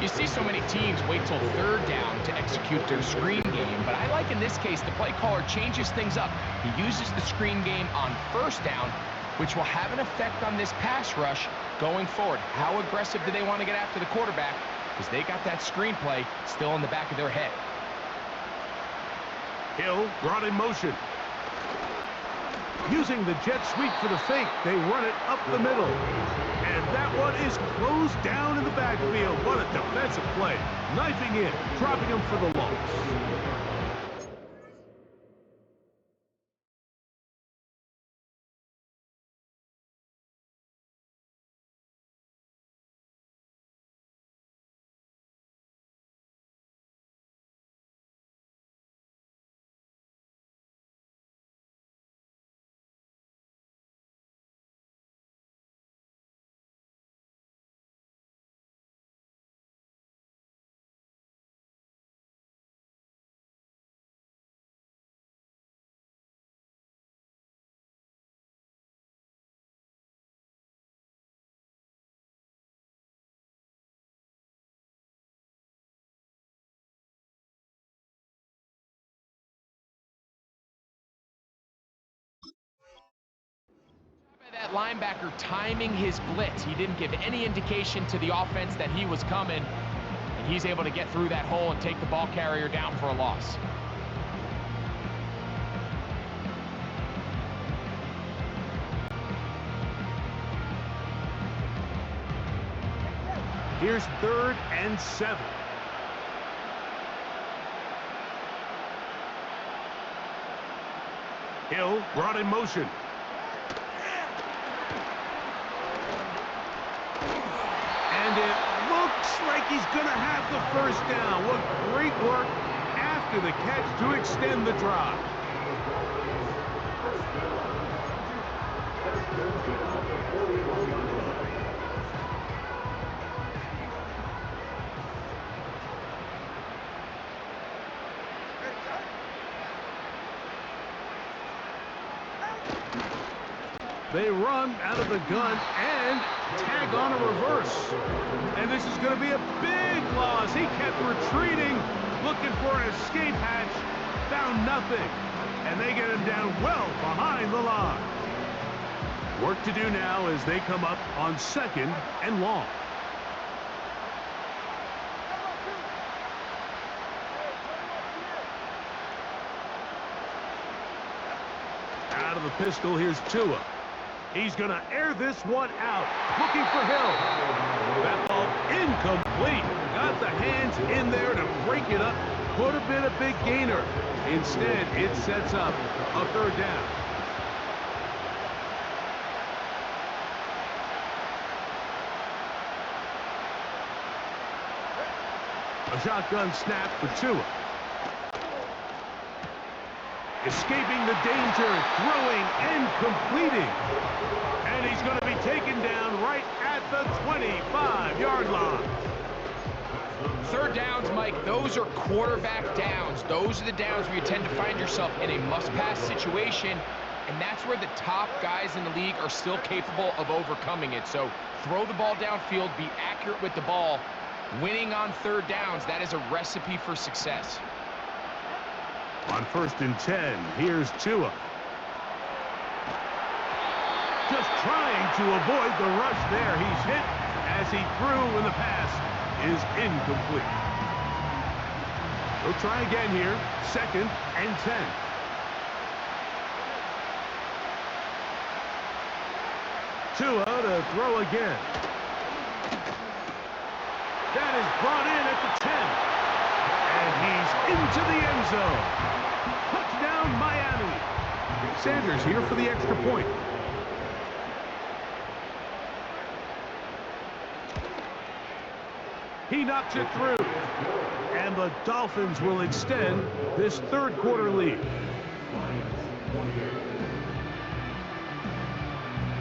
You see so many teams wait till 3rd down to execute their screen game, but I like in this case the play caller changes things up. He uses the screen game on 1st down, which will have an effect on this pass rush going forward. How aggressive do they want to get after the quarterback? Because they got that screenplay still in the back of their head. Hill brought in motion. Using the jet sweep for the fake, they run it up the middle. And that one is closed down in the backfield. What a defensive play. Knifing in, dropping him for the loss. That linebacker timing his blitz. He didn't give any indication to the offense that he was coming, and he's able to get through that hole and take the ball carrier down for a loss. Here's 3rd and 7. Hill brought in motion. And it looks like he's going to have the first down. What great work after the catch to extend the drive. They run out of the gun and tag on a reverse. And this is going to be a big loss. He kept retreating, looking for an escape hatch, found nothing. And they get him down well behind the line. Work to do now as they come up on 2nd and long. Out of the pistol, here's Tua. He's going to air this one out, looking for Hill. That ball incomplete. Got the hands in there to break it up. Could have been a big gainer. Instead, it sets up a 3rd down. A shotgun snap for Tua. Escaping the danger, throwing and completing. And he's going to be taken down right at the 25-yard line. 3rd downs, Mike, those are quarterback downs. Those are the downs where you tend to find yourself in a must-pass situation, and that's where the top guys in the league are still capable of overcoming it. So throw the ball downfield, be accurate with the ball. Winning on 3rd downs, that is a recipe for success. On 1st and 10, here's Tua. Just trying to avoid the rush there. He's hit as he threw, and the pass is incomplete. He'll try again here. 2nd and 10. Tua to throw again. That is brought in at the 10. And he's into the end zone. Touchdown, Miami. Sanders here for the extra point. He knocks it through. And the Dolphins will extend this 3rd quarter lead.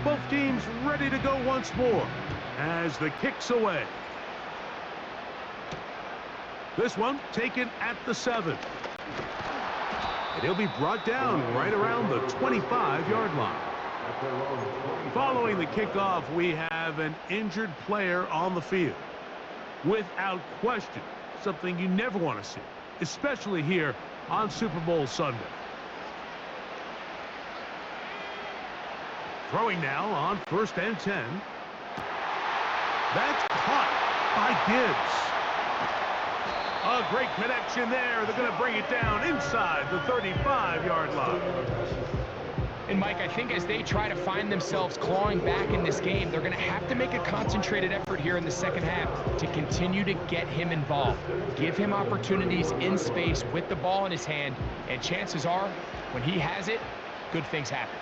Both teams ready to go once more as the kick's away. This one taken at the 7. And he'll be brought down right around the 25-yard line. Following the kickoff, we have an injured player on the field. Without question, something you never want to see, especially here on Super Bowl Sunday. Throwing now on 1st and 10. That's caught by Gibbs. A great connection there. They're going to bring it down inside the 35-yard line. And Mike, I think as they try to find themselves clawing back in this game, they're going to have to make a concentrated effort here in the 2nd half to continue to get him involved. Give him opportunities in space with the ball in his hand, and chances are, when he has it, good things happen.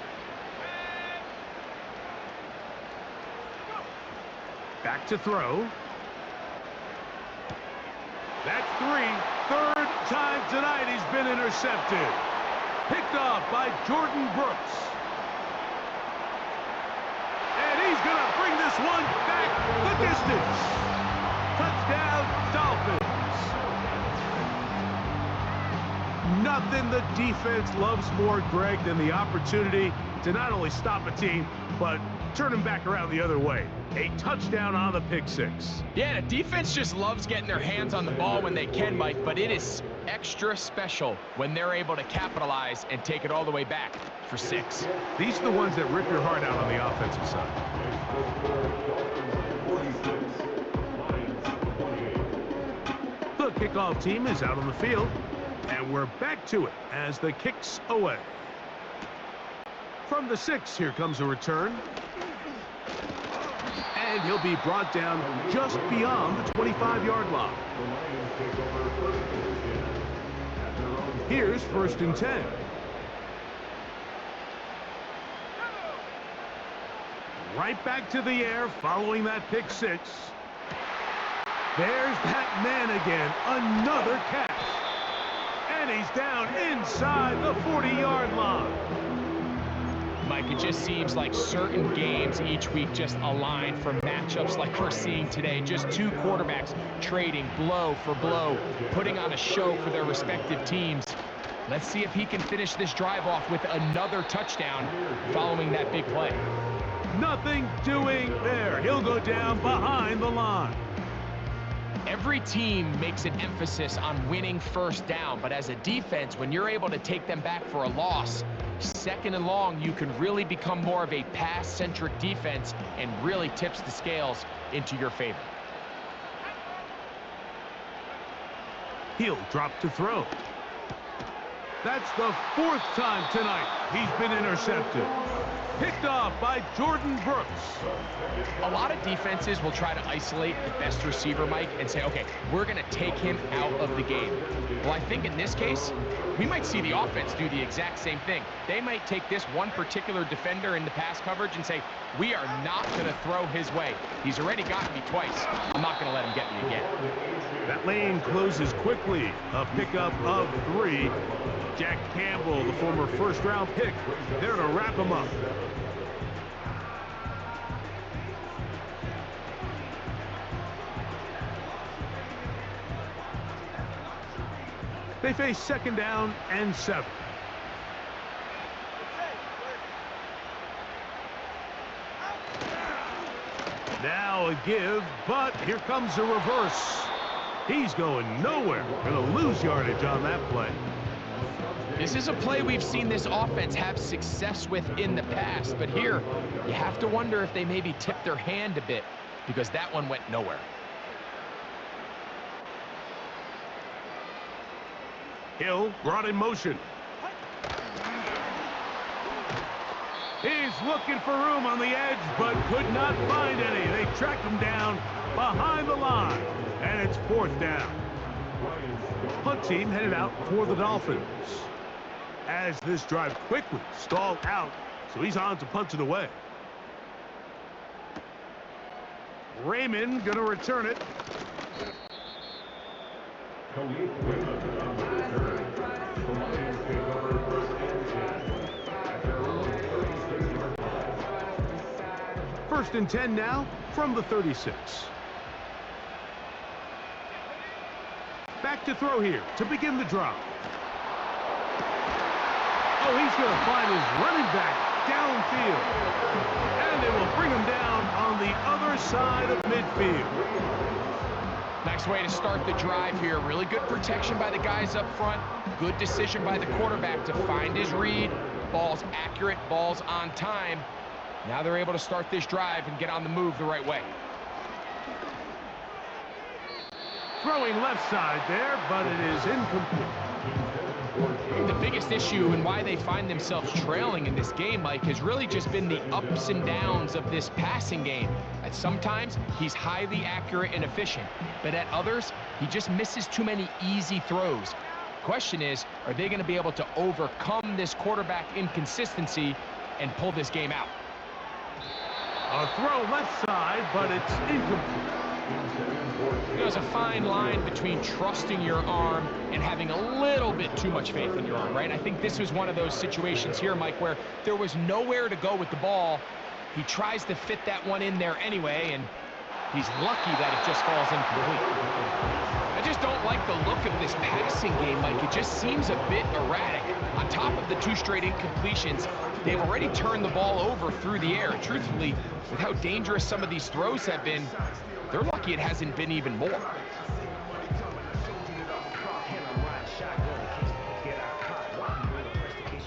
Back to throw. That's 3. 3rd time tonight he's been intercepted. Picked off by Jordan Brooks. And he's going to bring this one back the distance. Touchdown, Dolphins. Nothing the defense loves more, Greg, than the opportunity to not only stop a team, but turn him back around the other way. A touchdown on the pick six. Yeah, the defense just loves getting their hands on the ball when they can, Mike, but it is extra special when they're able to capitalize and take it all the way back for 6. These are the ones that rip your heart out on the offensive side. The kickoff team is out on the field, and we're back to it as the kick's away. From the 6, here comes a return. And he'll be brought down just beyond the 25-yard line. Here's 1st and 10. Right back to the air following that pick 6. There's that man again, another catch. And he's down inside the 40-yard line. Mike, it just seems like certain games each week just align for matchups like we're seeing today. Just 2 quarterbacks trading blow for blow, putting on a show for their respective teams. Let's see if he can finish this drive off with another touchdown following that big play. Nothing doing there. He'll go down behind the line. Every team makes an emphasis on winning first down, but as a defense, when you're able to take them back for a loss, 2nd and long, you can really become more of a pass-centric defense and really tips the scales into your favor. He'll drop to throw. That's the 4th time tonight he's been intercepted. Picked off by Jordan Brooks. A lot of defenses will try to isolate the best receiver, Mike, and say, okay, we're going to take him out of the game. Well, I think in this case, we might see the offense do the exact same thing. They might take this one particular defender in the pass coverage and say, we are not going to throw his way. He's already gotten me twice. I'm not going to let him get me again. That lane closes quickly. A pickup of 3. Jack Campbell, the former 1st-round pick, there to wrap him up. They face 2nd down and 7. Now a give, but here comes a reverse. He's going nowhere. Going to lose yardage on that play. This is a play we've seen this offense have success with in the past, but here you have to wonder if they maybe tipped their hand a bit because that one went nowhere. Hill brought in motion. He's looking for room on the edge, but could not find any. They tracked him down behind the line, and it's 4th down. Punt team headed out for the Dolphins. As this drive quickly stalled out, so he's on to punt it away. Raymond going to return it. First and 10 now from the 36. Back to throw here to begin the drive. Oh, he's going to find his running back downfield. And they will bring him down on the other side of midfield. Nice way to start the drive here. Really good protection by the guys up front. Good decision by the quarterback to find his read. Ball's accurate, ball's on time. Now they're able to start this drive and get on the move the right way. Throwing left side there, but it is incomplete. The biggest issue and why they find themselves trailing in this game, Mike, has really just been the ups and downs of this passing game. At sometimes, he's highly accurate and efficient, but at others, he just misses too many easy throws. Question is, are they going to be able to overcome this quarterback inconsistency and pull this game out? A throw left side, but it's incomplete. There's a fine line between trusting your arm and having a little bit too much faith in your arm, right? I think this was one of those situations here, Mike, where there was nowhere to go with the ball. He tries to fit that one in there anyway, and he's lucky that it just falls incomplete. I just don't like the look of this passing game, Mike. It just seems a bit erratic. On top of the 2 straight incompletions, they've already turned the ball over through the air. Truthfully, with how dangerous some of these throws have been, they're lucky it hasn't been even more.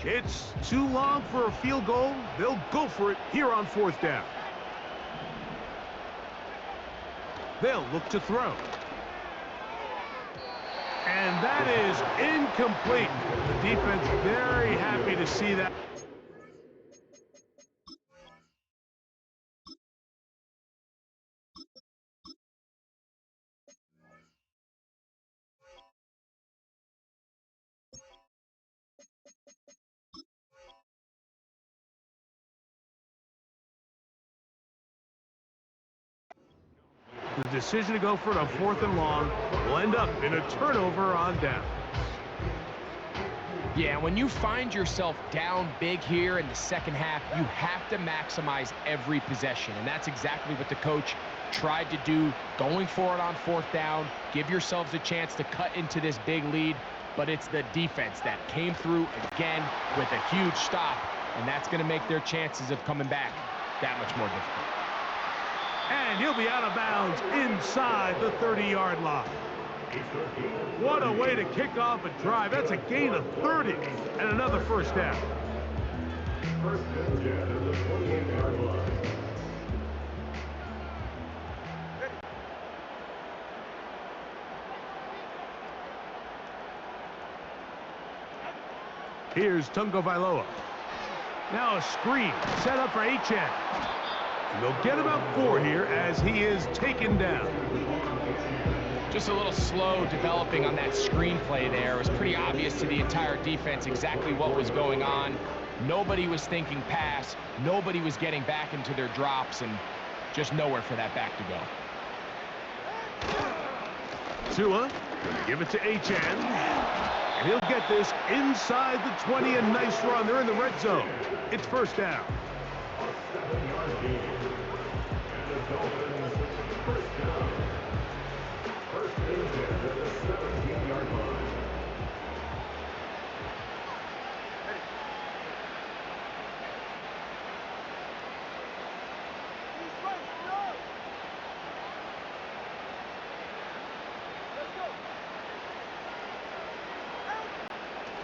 It's too long for a field goal. They'll go for it here on 4th down. They'll look to throw. And that is incomplete. The defense very happy to see that. The decision to go for it on 4th and long will end up in a turnover on down. Yeah, when you find yourself down big here in the second half, you have to maximize every possession. And that's exactly what the coach tried to do, going for it on 4th down. Give yourselves a chance to cut into this big lead. But it's the defense that came through again with a huge stop. And that's going to make their chances of coming back that much more difficult. And he'll be out of bounds inside the 30-yard line. What a way to kick off a drive. That's a gain of 30 and another first down. First and 10 at the 28-yard line. Here's Tungo Vailoa. Now a screen set up for Achane. And they'll get about 4 here as he is taken down. Just a little slow developing on that screenplay there. It was pretty obvious to the entire defense exactly what was going on. Nobody was thinking pass. Nobody was getting back into their drops, and just nowhere for that back to go. Tua, give it to Achane. And he'll get this inside the 20, a nice run. They're in the red zone. It's first down. A 7-yard gain. And the Dolphins first down. First and 10 at the 17-yard line.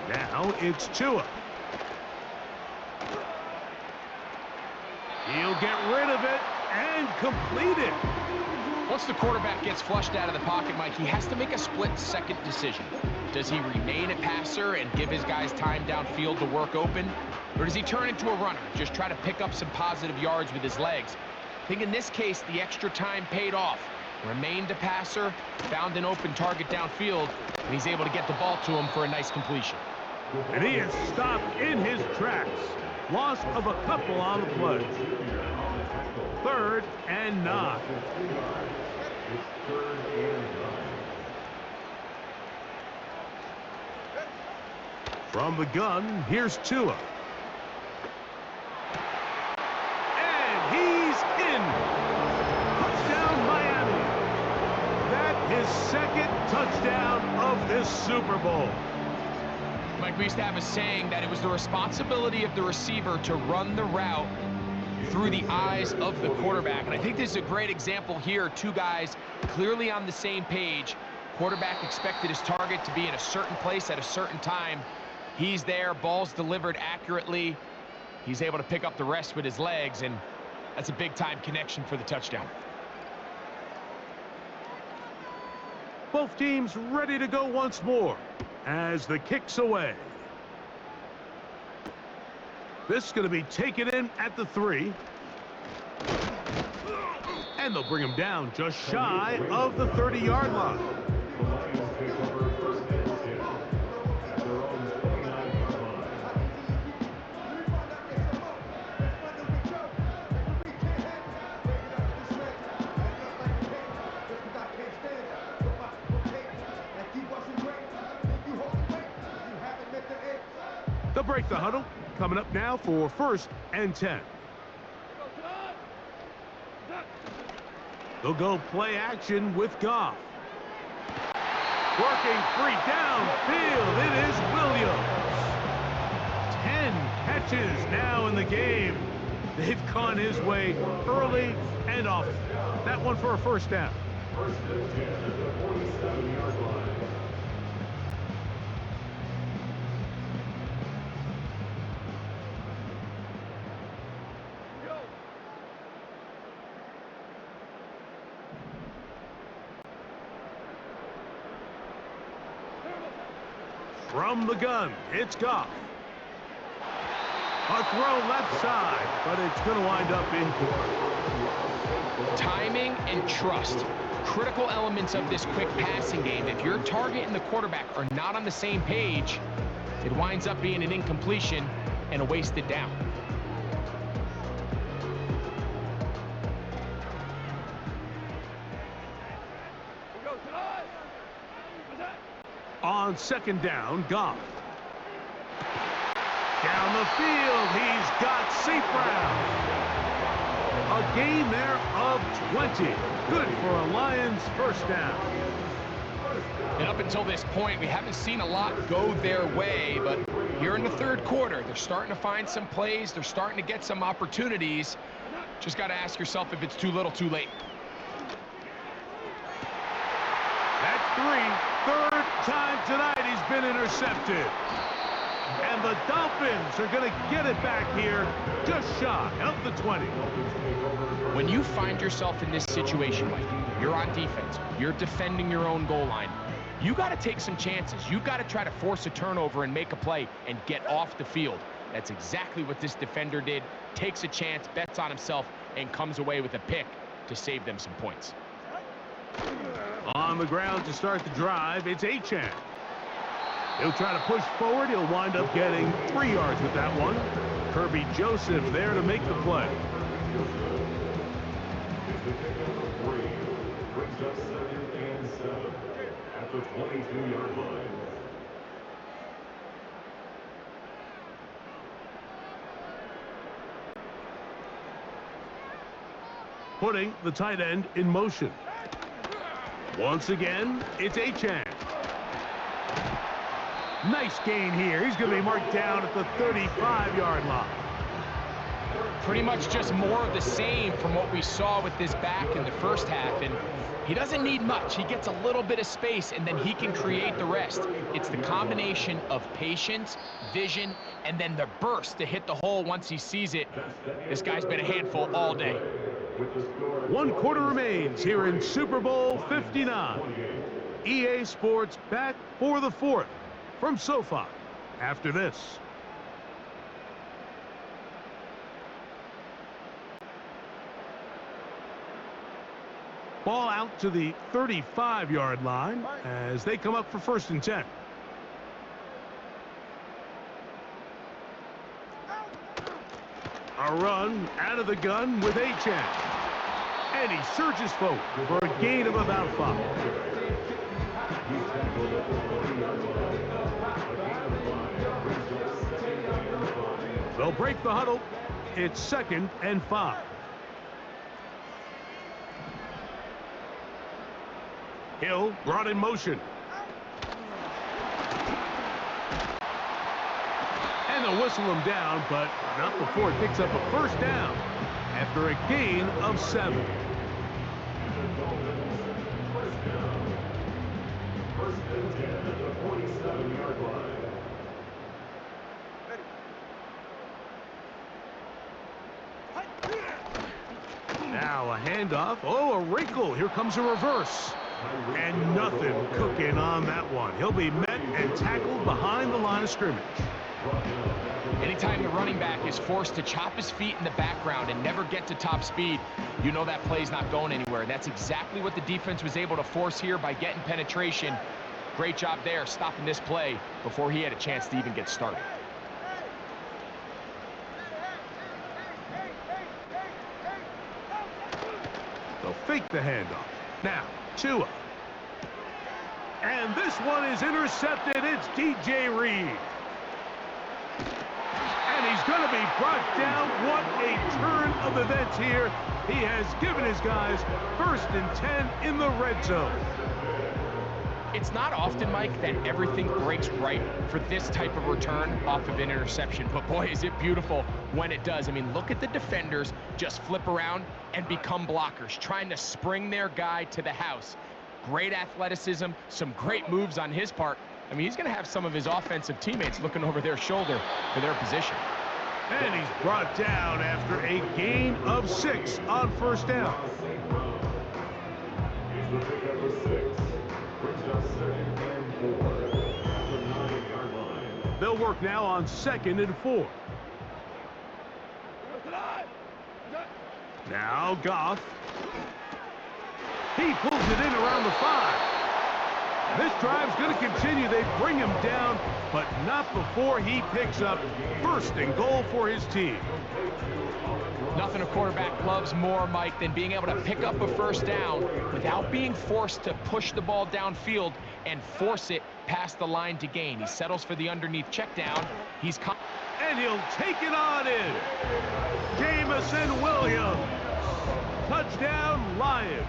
Now it's Tua. He'll get rid of it and complete it. Once the quarterback gets flushed out of the pocket, Mike, he has to make a split-second decision. Does he remain a passer and give his guys time downfield to work open? Or does he turn into a runner, just try to pick up some positive yards with his legs? I think in this case, the extra time paid off. Remained a passer, found an open target downfield, and he's able to get the ball to him for a nice completion. And he is stopped in his tracks. Loss of a couple on the play. 3rd and 9. It's 3rd and 9. From the gun, here's Tua. And he's in. Touchdown, Miami. That is second touchdown of this Super Bowl. Mike, we used to have a saying that it was the responsibility of the receiver to run the route through the eyes of the quarterback. And I think this is a great example here. 2 guys clearly on the same page. Quarterback expected his target to be in a certain place at a certain time. He's there, ball's delivered accurately. He's able to pick up the rest with his legs, and that's a big-time connection for the touchdown. Both teams ready to go once more as the kick's away. This is going to be taken in at the 3. And they'll bring him down just shy of the 30-yard line. The Lions pick over first and 10 at their own 29-yard line. They'll break the huddle. Coming up now for 1st and 10. They'll go play action with Goff. Working free downfield. It is Williams. 10 catches now in the game. They've gone his way early and often. That one for a first down. First and 10 at the 47-yard line. From the gun, it's Goff. A throw left side, but it's going to wind up incompleted. Timing and trust, critical elements of this quick passing game. If your target and the quarterback are not on the same page, it winds up being an incompletion and a wasted down. On second down, Goff. Down the field, he's got St. Brown. A gain there of 20. Good for a Lions first down. And up until this point, we haven't seen a lot go their way, but here in the third quarter, they're starting to find some plays. They're starting to get some opportunities. Just got to ask yourself if it's too little, too late. That's three. Third time tonight he's been intercepted. And the Dolphins are going to get it back here just shy of the 20. When you find yourself in this situation, Mike, you're on defense, you're defending your own goal line, you got to take some chances. You got to try to force a turnover and make a play and get off the field. That's exactly what this defender did. Takes a chance, bets on himself, and comes away with a pick to save them some points. On the ground to start the drive, it's Achane. He'll try to push forward. He'll wind up getting 3 yards with that one. Kirby Joseph there to make the play. Brings up 2nd and 7 at the 22-yard line. Putting the tight end in motion. Once again, it's Achane. Nice gain here. He's going to be marked down at the 35-yard line. Pretty much just more of the same from what we saw with this back in the first half, and he doesn't need much. He gets a little bit of space, and then he can create the rest. It's the combination of patience, vision, and then the burst to hit the hole once he sees it. This guy's been a handful all day. 1 quarter remains here in Super Bowl 59. EA Sports back for the 4th from SoFi after this. Ball out to the 35-yard line as they come up for 1st and 10. A run out of the gun with Achane. And he surges forward for a gain of about 5. They'll break the huddle. It's 2nd and 5. Hill brought in motion. And they'll whistle him down, but not before it picks up a 1st down after a gain of 7. The Dolphins, 1st down. 1st and 10 at the 47-yard line. Now a handoff. Oh, a wrinkle. Here comes a reverse. And nothing cooking on that one. He'll be met and tackled behind the line of scrimmage. Anytime the running back is forced to chop his feet in the background and never get to top speed, you know that play's not going anywhere. That's exactly what the defense was able to force here by getting penetration. Great job there, stopping this play before he had a chance to even get started. They'll fake the handoff. Now, Tua. And this one is intercepted. It's DJ Reed. And he's going to be brought down. What a turn of events here. He has given his guys 1st and 10 in the red zone. It's not often, Mike, that everything breaks right for this type of return off of an interception. But boy, is it beautiful when it does. I mean, look at the defenders just flip around and become blockers, trying to spring their guy to the house. Great athleticism, some great moves on his part. I mean, he's going to have some of his offensive teammates looking over their shoulder for their position. And he's brought down after a gain of 6 on first down. He's the pickup of 6. Brings up 2nd and 4 at the 9-yard line. They'll work now on 2nd and 4. Now Goff. He pulls it in around the 5. This drive's going to continue. They bring him down, but not before he picks up 1st and goal for his team. Nothing a quarterback loves more, Mike, than being able to pick up a 1st down without being forced to push the ball downfield and force it past the line to gain. He settles for the underneath check down. And he'll take it on in. Jamison Williams. Touchdown, Lions.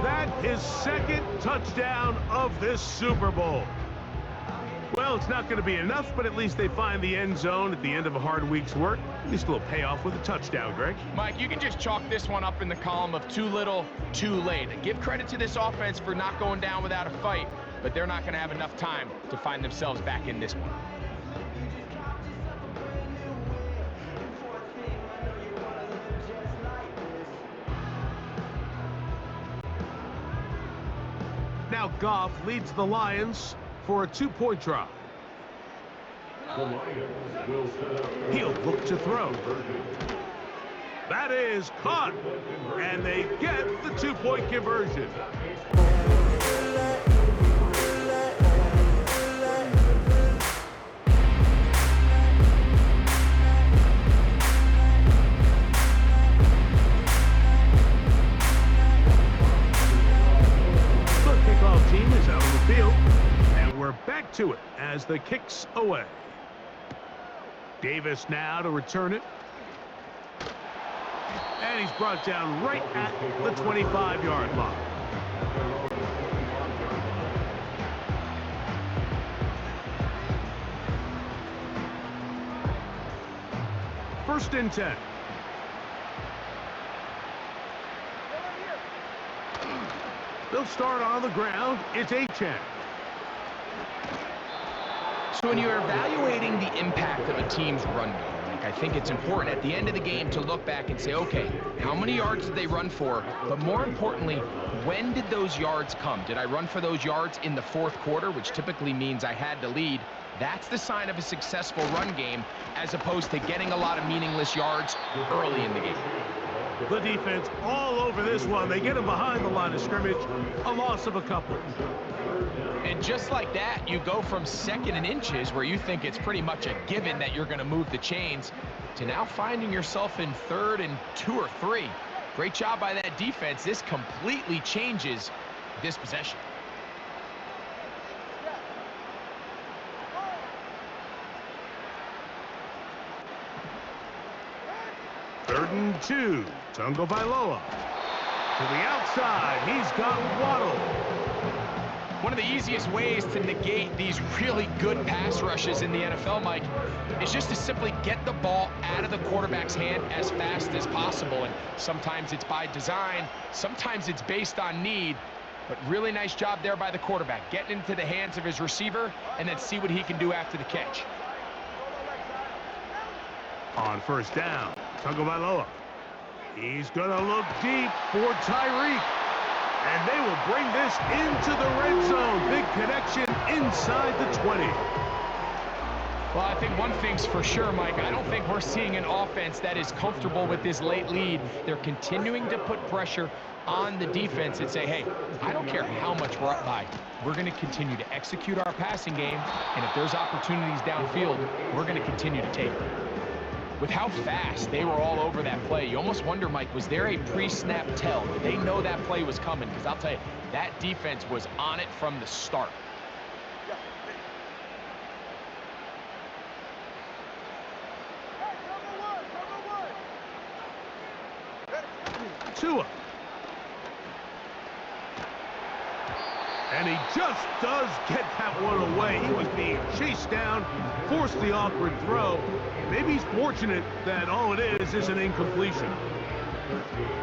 That is 2nd touchdown of this Super Bowl. Well, it's not going to be enough, but at least they find the end zone at the end of a hard week's work. At least a little payoff with a touchdown, Greg. Mike, you can just chalk this one up in the column of too little, too late. Give credit to this offense for not going down without a fight, but they're not going to have enough time to find themselves back in this one. Now Goff leads the Lions for a 2-point try. The Lions will set up. He'll look to throw. That is caught, and they get the 2-point conversion. Team is out on the field, and we're back to it as the kick's away. Davis now to return it, and he's brought down right at the 25-yard line. First and 10. They'll start on the ground. It's Achane. So when you're evaluating the impact of a team's run game, I think it's important at the end of the game to look back and say, okay, how many yards did they run for? But more importantly, when did those yards come? Did I run for those yards in the 4th quarter, which typically means I had to lead? That's the sign of a successful run game, as opposed to getting a lot of meaningless yards early in the game. The defense all over this one. They get him behind the line of scrimmage. A loss of a couple. And just like that, you go from 2nd and inches, where you think it's pretty much a given that you're going to move the chains, to now finding yourself in 3rd and 2 or 3. Great job by that defense. This completely changes this possession. Third and 2. Tungo Bailoa. To the outside. He's got Waddle. One of the easiest ways to negate these really good pass rushes in the NFL, Mike, is just to simply get the ball out of the quarterback's hand as fast as possible. And sometimes it's by design, sometimes it's based on need, but really nice job there by the quarterback, getting into the hands of his receiver and then see what he can do after the catch. On first down, Tungo Bailoa. He's going to look deep for Tyreek. And they will bring this into the red zone. Big connection inside the 20. Well, I think one thing's for sure, Mike. I don't think we're seeing an offense that is comfortable with this late lead. They're continuing to put pressure on the defense and say, hey, I don't care how much we're up by. We're going to continue to execute our passing game, and if there's opportunities downfield, we're going to continue to take them. With how fast they were all over that play, you almost wonder, Mike, was there a pre-snap tell? Did they know that play was coming? Because I'll tell you, that defense was on it from the start. Tua. And he just does get that one away. He was being chased down, forced the awkward throw. Maybe he's fortunate that all it is an incompletion.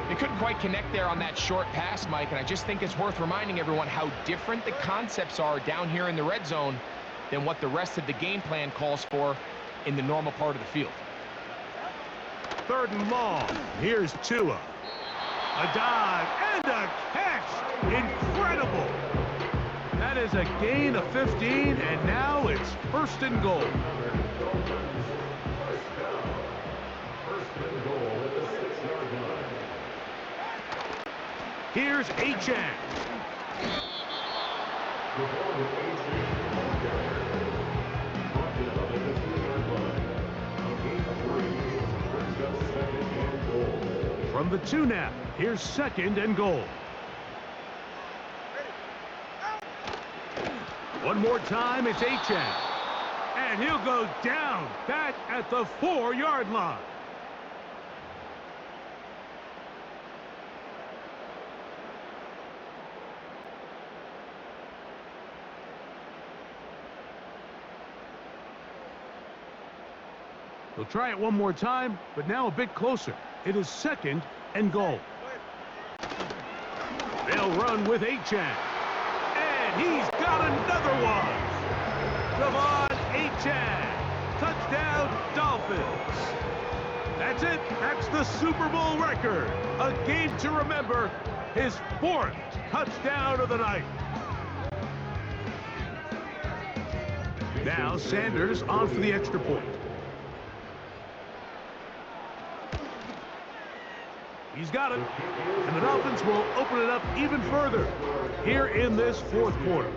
They couldn't quite connect there on that short pass, Mike, and I just think it's worth reminding everyone how different the concepts are down here in the red zone than what the rest of the game plan calls for in the normal part of the field. 3rd and long. Here's Tua. A dive and a catch. Incredible. That is a gain of 15, and now it's 1st and goal. First and goal at the 6-yard line. Here's Achane. The ball with Achane. Brought down at the 2-yard line. A gain of 3 brings up 2nd and goal. From the 2 now, here's 2nd and goal. One more time, it's Achane. And he'll go down back at the 4-yard line. He'll try it one more time, but now a bit closer. It is 2nd and goal. They'll run with Achane. And he's got another one. Achane. Touchdown, Dolphins. That's it. That's the Super Bowl record. A game to remember. His 4th touchdown of the night. Now Sanders on for the extra point. He's got it. And the Dolphins will open it up even further here in this 4th quarter.